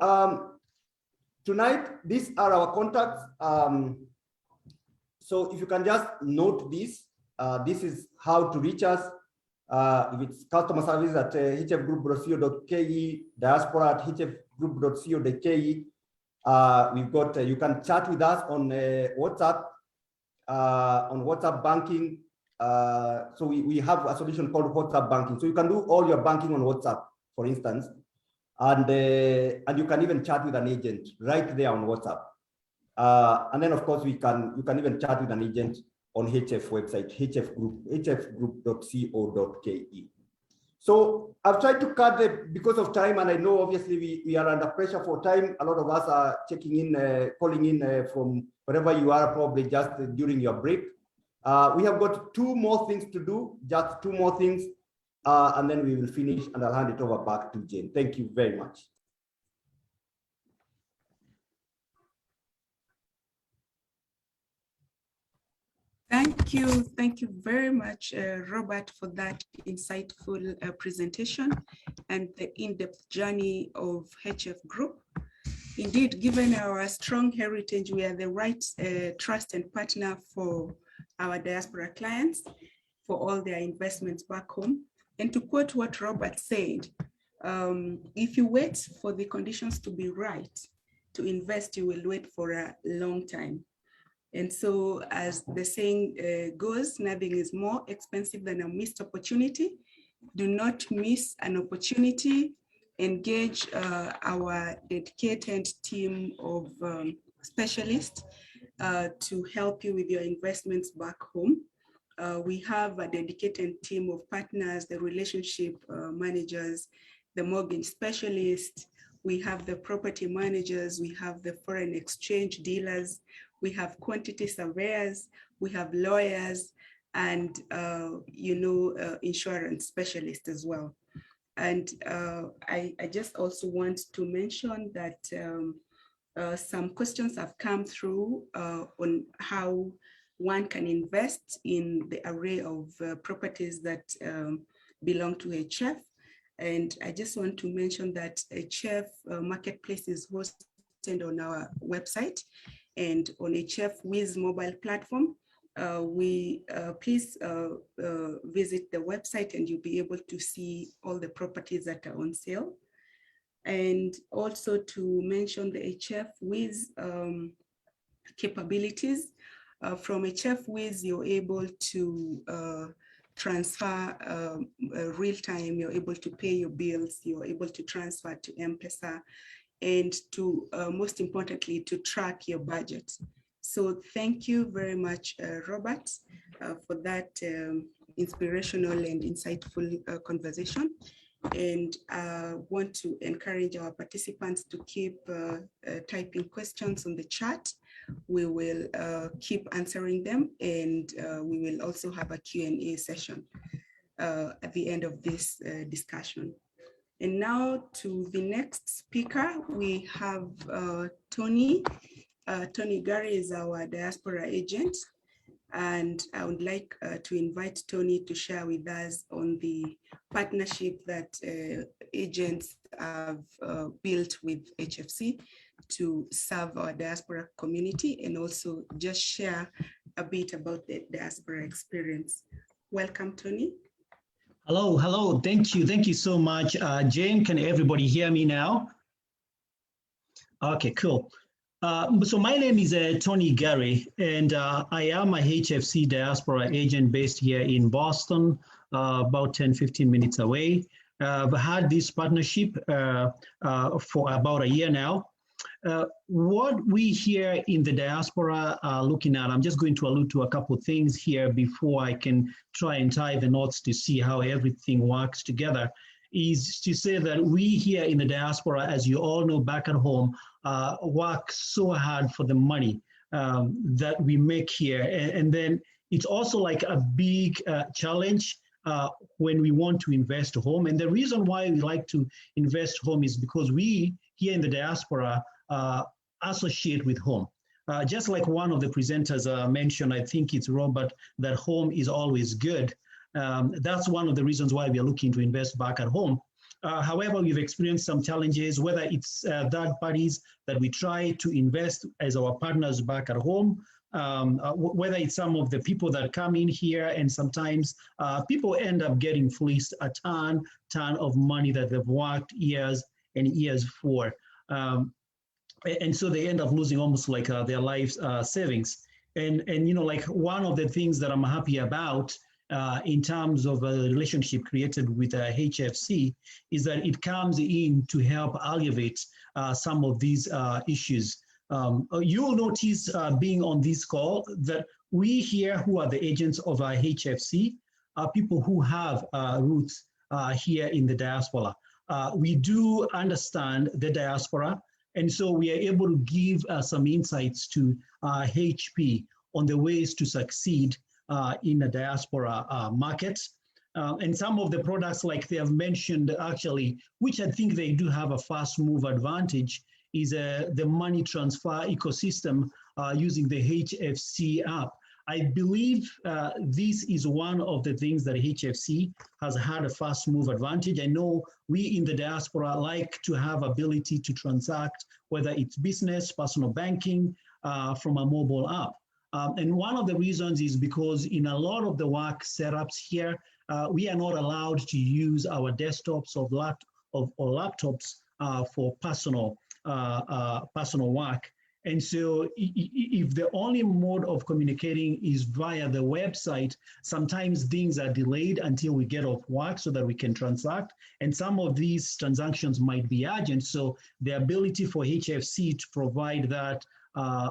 tonight, these are our contacts. So if you can just note this, this is how to reach us. If it's customer service at hfgroup.co.ke, diaspora at hfgroup.co.ke. We've got, you can chat with us on WhatsApp banking. So we have a solution called WhatsApp banking. So you can do all your banking on WhatsApp, for instance, and you can even chat with an agent right there on WhatsApp. And then of course you can even chat with an agent on HF website, hfgroup.co.ke. So I've tried to cut because of time, and I know obviously we are under pressure for time. A lot of us are checking in, calling in from wherever you are, probably just during your break. We have got two more things to do, just two more things. and then we will finish, and I'll hand it over back to Jane. Thank you very much. Thank you very much, Robert, for that insightful presentation and the in-depth journey of HF Group. Indeed, given our strong heritage, we are the right trust and partner for our diaspora clients for all their investments back home. And to quote what Robert said, if you wait for the conditions to be right to invest, you will wait for a long time. And so, as the saying goes, nothing is more expensive than a missed opportunity. Do not miss an opportunity. Engage our dedicated team of specialists to help you with your investments back home. We have a dedicated team of partners, the relationship managers, the mortgage specialists. We have the property managers. We have the foreign exchange dealers. We have quantity surveyors, we have lawyers, and insurance specialists as well. And I just also want to mention that some questions have come through on how one can invest in the array of properties that belong to HF. And I just want to mention that HF Marketplace is hosted on our website and on HF Wiz mobile platform. Please visit the website and you'll be able to see all the properties that are on sale. And also to mention the HF Wiz capabilities. From HF Wiz, you're able to transfer real time, you're able to pay your bills, you're able to transfer to M-Pesa, and to most importantly, to track your budget. So thank you very much, Robert, for that inspirational and insightful conversation. And I want to encourage our participants to keep typing questions on the chat. We will keep answering them, and we will also have a Q&A session at the end of this discussion. And now to the next speaker, we have Tony. Tony Gary is our diaspora agent, and I would like to invite Tony to share with us on the partnership that agents have built with HFC to serve our diaspora community, and also just share a bit about the diaspora experience. Welcome, Tony. Hello, thank you so much. Jane, can everybody hear me now? Okay, cool. So my name is Tony Gary, and I am a HFC diaspora agent based here in Boston, about 10-15 minutes away. I've had this partnership for about a year now. What we here in the diaspora are looking at, I'm just going to allude to a couple of things here before I can try and tie the knots to see how everything works together, is to say that we here in the diaspora, as you all know back at home, work so hard for the money that we make here. And then it's also like a big challenge when we want to invest home. And the reason why we like to invest home is because we here in the diaspora associate with home. Just like one of the presenters mentioned, I think it's Robert, that home is always good. That's one of the reasons why we are looking to invest back at home. However, we've experienced some challenges, whether it's third parties that we try to invest as our partners back at home, whether it's some of the people that come in here, and sometimes people end up getting fleeced a ton of money that they've worked years and years for. And so they end up losing almost like their life savings. And you know, like one of the things that I'm happy about in terms of a relationship created with HFC is that it comes in to help alleviate some of these issues. You'll notice being on this call that we here who are the agents of HFC are people who have roots here in the diaspora. We do understand the diaspora, and so we are able to give some insights to HP on the ways to succeed in the diaspora market. And some of the products, like they have mentioned actually, which I think they do have a fast move advantage, is the money transfer ecosystem using the HFC app. I believe this is one of the things that HFC has had a fast move advantage. I know we in the diaspora like to have ability to transact, whether it's business, personal banking, from a mobile app. And one of the reasons is because in a lot of the work setups here, we are not allowed to use our desktops or laptops for personal work. And so if the only mode of communicating is via the website, sometimes things are delayed until we get off work so that we can transact. And some of these transactions might be urgent. So the ability for HFC to provide that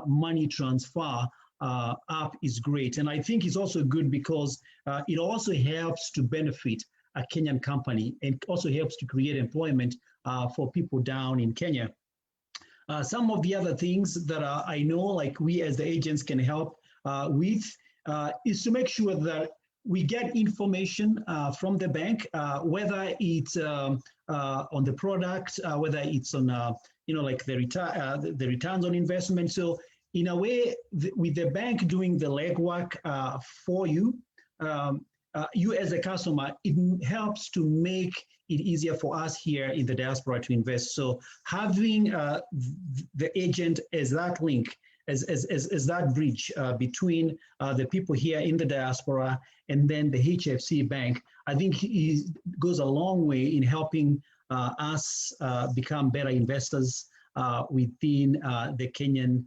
money transfer app is great. And I think it's also good because it also helps to benefit a Kenyan company and also helps to create employment for people down in Kenya. Some of the other things that I know, like we as the agents can help with, is to make sure that we get information from the bank, whether it's on the product, whether it's on, like the returns on investment. So in a way, with the bank doing the legwork for you, you as a customer, it helps to make it easier for us here in the diaspora to invest. So having the agent as that link, as that bridge between the people here in the diaspora and then the HFC bank, I think it goes a long way in helping us become better investors within the Kenyan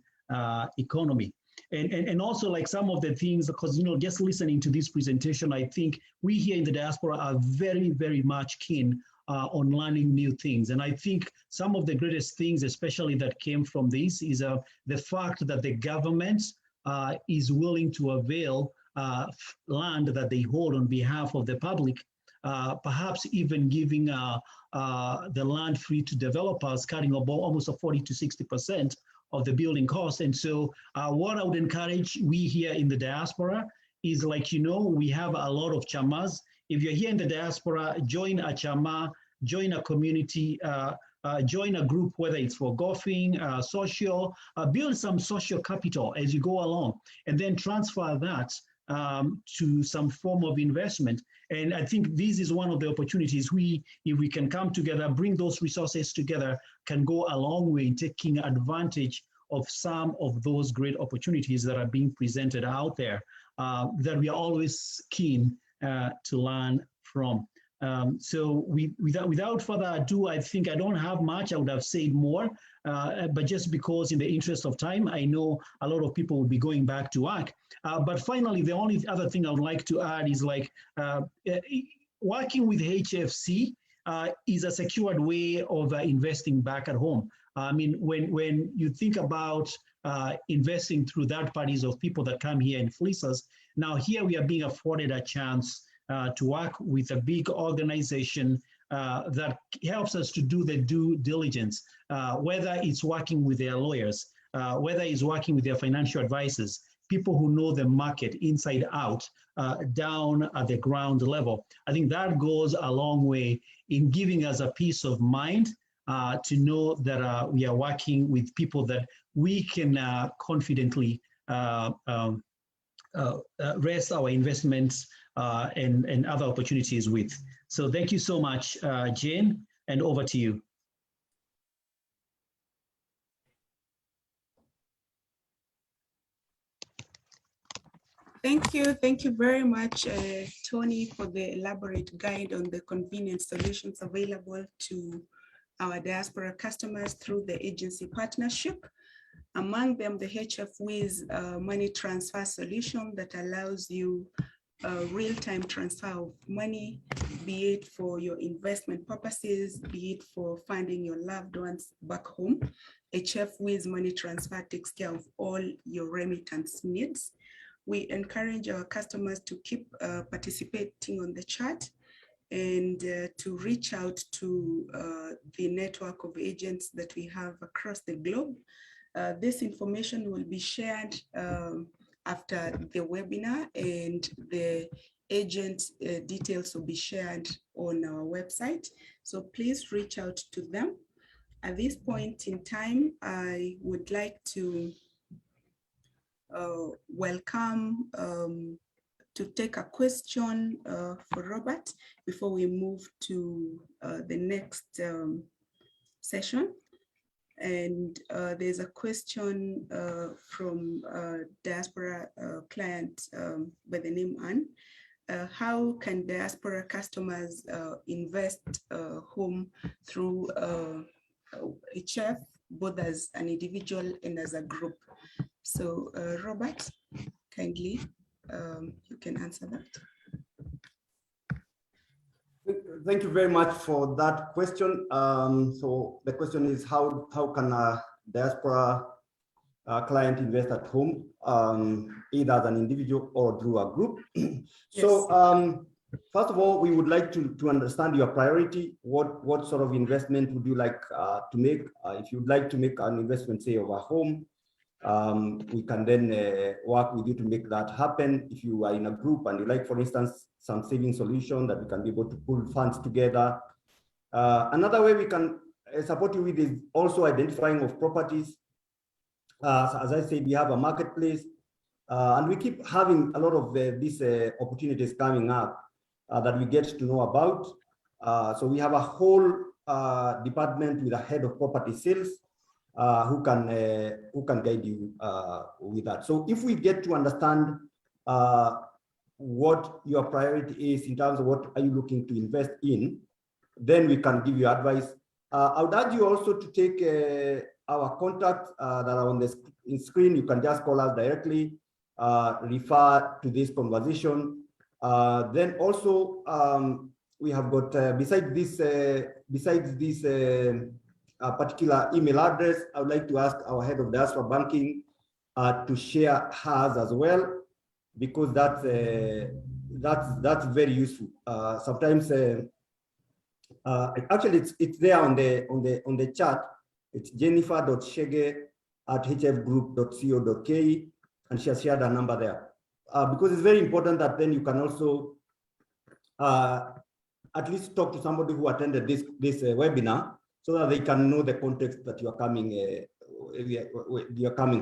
economy. And also like some of the things, because, just listening to this presentation, I think we here in the diaspora are very, very much keen on learning new things. And I think some of the greatest things, especially that came from this, is the fact that the government is willing to avail land that they hold on behalf of the public, perhaps even giving the land free to developers, cutting about almost a 40 to 60% of the building cost. And so what I would encourage we here in the diaspora is, like, we have a lot of chamas. If you're here in the diaspora, join a chama, join a community, join a group, whether it's for golfing, social, build some social capital as you go along, and then transfer that to some form of investment. And I think this is one of the opportunities if we can come together, bring those resources together, can go a long way in taking advantage of some of those great opportunities that are being presented out there that we are always keen to learn from. So without further ado, I think I don't have much. I would have said more, but just because in the interest of time, I know a lot of people will be going back to work. But finally, the only other thing I would like to add is working with HFC is a secured way of investing back at home. I mean, when you think about investing through third parties of people that come here and fleece us, now here we are being afforded a chance to work with a big organization that helps us to do the due diligence, whether it's working with their lawyers, whether it's working with their financial advisors, people who know the market inside out, down at the ground level. I think that goes a long way in giving us a peace of mind to know that we are working with people that we can confidently rest our investments and other opportunities with. So thank you so much, Jane, and over to you. Thank you very much, Tony, for the elaborate guide on the convenient solutions available to our diaspora customers through the agency partnership. Among them, the HFWiz money transfer solution that allows you real-time transfer of money, be it for your investment purposes, be it for funding your loved ones back home. HFWiz money transfer takes care of all your remittance needs. We encourage our customers to keep participating on the chat and to reach out to the network of agents that we have across the globe. This information will be shared after the webinar, and the agent details will be shared on our website. So please reach out to them. At this point in time, I would like to welcome to take a question for Robert before we move to the next session. And there's a question from Diaspora client by the name Anne. How can Diaspora customers invest home through HF, both as an individual and as a group? So Robert, kindly, you can answer that. Thank you very much for that question. So the question is, how can a Diaspora client invest at home, either as an individual or through a group? Yes. So first of all, we would like to understand your priority. What sort of investment would you like to make? If you'd like to make an investment, say, of a home, we can then work with you to make that happen. If you are in a group and you like, for instance, some saving solution that we can be able to pull funds together. Another way we can support you with is also identifying of properties. As I said, we have a marketplace, and we keep having a lot of these opportunities coming up that we get to know about. So we have a whole department with a head of property sales who can guide you with that. So if we get to understand what your priority is in terms of what are you looking to invest in, then we can give you advice. I would urge you also to take our contacts that are on the screen. You can just call us directly, refer to this conversation. Then also we have got besides this particular email address, I would like to ask our head of Diaspora Banking to share hers as well, because that's very useful. Sometimes actually it's there on the chat. It's jennifer.shege@hfgroup.co.ke, and she has shared a number there because it's very important that then you can also at least talk to somebody who attended this webinar, so that they can know the context that you're coming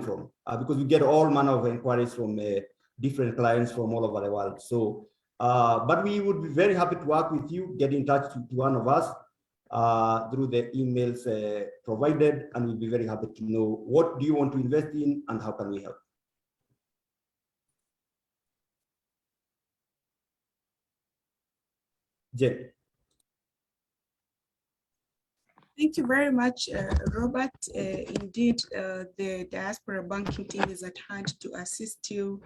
from, because we get all manner of inquiries from different clients from all over the world. So, but we would be very happy to work with you. Get in touch to one of us through the emails provided, and we'll be very happy to know what do you want to invest in and how can we help. Jen. Thank you very much, Robert. Indeed, the Diaspora Banking team is at hand to assist you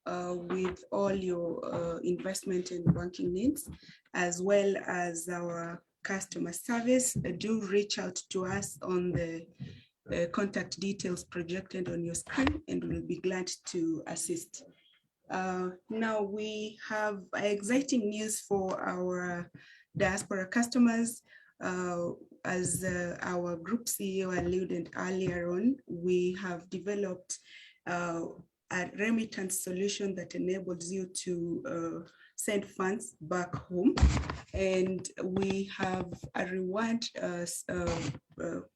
with all your investment and banking needs, as well as our customer service. Do reach out to us on the contact details projected on your screen, and we'll be glad to assist. Now we have exciting news for our Diaspora customers. As our group CEO alluded earlier on, we have developed a remittance solution that enables you to send funds back home. And we have a reward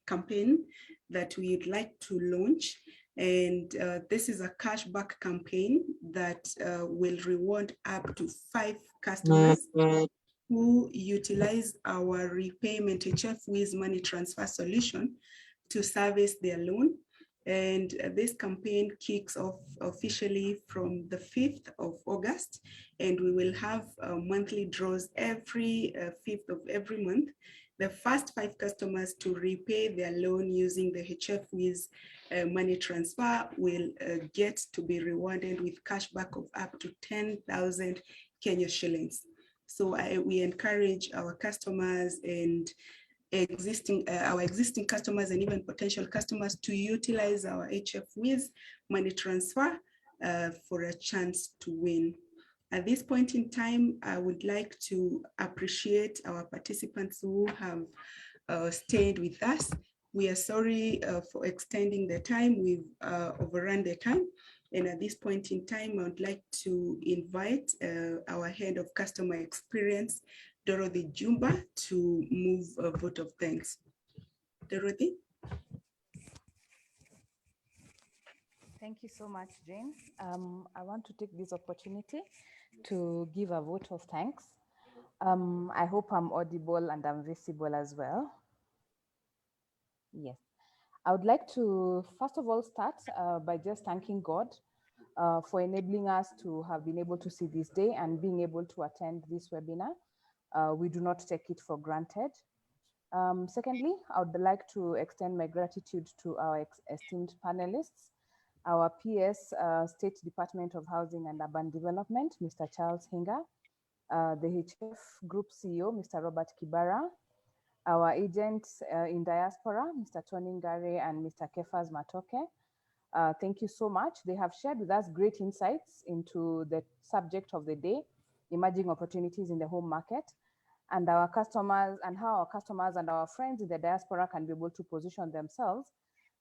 campaign that we'd like to launch. And this is a cashback campaign that will reward up to 5 customers who utilize our repayment HF money transfer solution to service their loan. And this campaign kicks off officially from the 5th of August, and we will have monthly draws every 5th of every month. The first 5 customers to repay their loan using the HF money transfer will get to be rewarded with cashback of up to 10,000 Kenya shillings. So we encourage our customers and our existing customers and even potential customers to utilize our HF money transfer for a chance to win. At this point in time, I would like to appreciate our participants who have stayed with us. We are sorry for extending the time. We've overrun the time, And at this point in time, I would like to invite our head of customer experience, Dorothy Jumba, to move a vote of thanks. Dorothy? Thank you so much, Jane. I want to take this opportunity to give a vote of thanks. I hope I'm audible and I'm visible as well. Yes. I would like to, first of all, start by just thanking God for enabling us to have been able to see this day and being able to attend this webinar. We do not take it for granted. Secondly, I would like to extend my gratitude to our esteemed panelists, our PS, State Department of Housing and Urban Development, Mr. Charles Hinga, the HF Group CEO, Mr. Robert Kibara, our agents in Diaspora, Mr. Tony Ngare and Mr. Kefas Matoke. Thank you so much. They have shared with us great insights into the subject of the day, emerging opportunities in the home market, and our customers and how our customers and our friends in the diaspora can be able to position themselves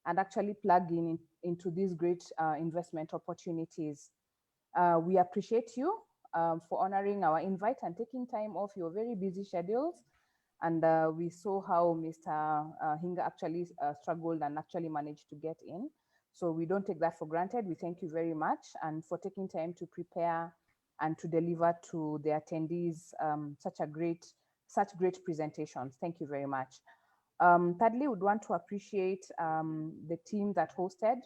and actually plug into these great investment opportunities. We appreciate you for honoring our invite and taking time off your very busy schedules. And we saw how Mr. Hinga actually struggled and actually managed to get in. So we don't take that for granted. We thank you very much and for taking time to prepare and to deliver to the attendees such great presentations. Thank you very much. Thirdly, we'd want to appreciate the team that hosted.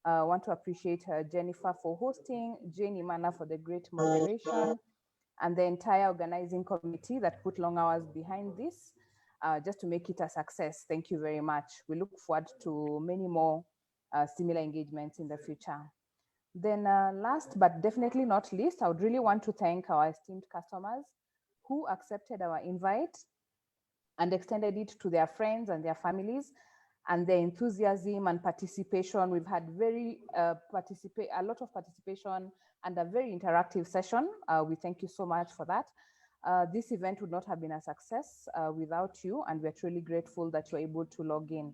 Want to appreciate Jennifer for hosting, Jane Imana for the great moderation, and the entire organizing committee that put long hours behind this just to make it a success. Thank you very much. We look forward to many more similar engagements in the future. Then last but definitely not least, I would really want to thank our esteemed customers who accepted our invite and extended it to their friends and their families, and their enthusiasm and participation. We've had a lot of participation and a very interactive session. We thank you so much for that. This event would not have been a success without you, and we're truly grateful that you're able to log in.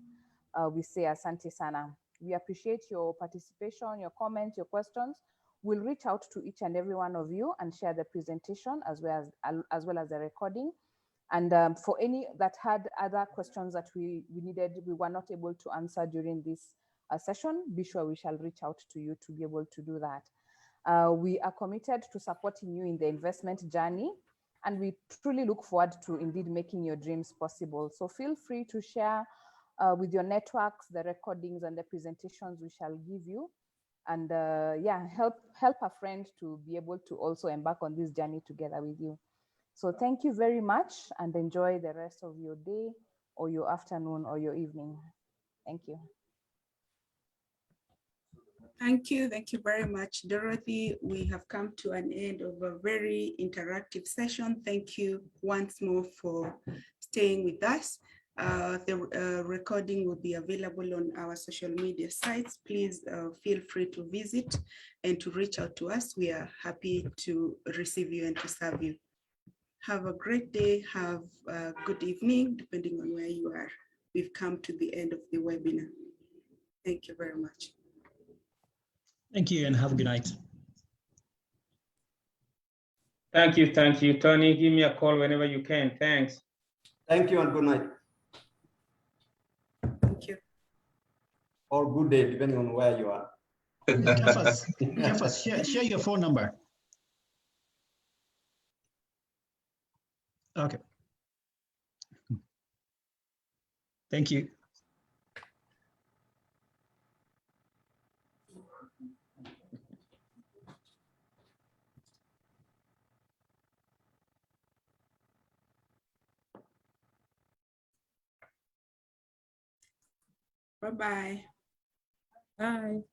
We say asante sana. We appreciate your participation, your comments, your questions. We'll reach out to each and every one of you and share the presentation as well as the recording. And for any that had other questions that we were not able to answer during this session, be sure we shall reach out to you to be able to do that. We are committed to supporting you in the investment journey, and we truly look forward to indeed making your dreams possible. So feel free to share with your networks the recordings and the presentations we shall give you, and help a friend to be able to also embark on this journey together with you. So thank you very much and enjoy the rest of your day or your afternoon or your evening. Thank you. Thank you. Thank you very much, Dorothy. We have come to an end of a very interactive session. Thank you once more for staying with us. The recording will be available on our social media sites. Please feel free to visit and to reach out to us. We are happy to receive you and to serve you. Have a great day. Have a good evening, depending on where you are. We've come to the end of the webinar. Thank you very much. Thank you and have a good night. Thank you, Tony. Give me a call whenever you can. Thanks. Thank you and good night. Thank you. Or good day, depending on where you are. Kefas, share your phone number. Okay. Thank you. Bye-bye. Bye.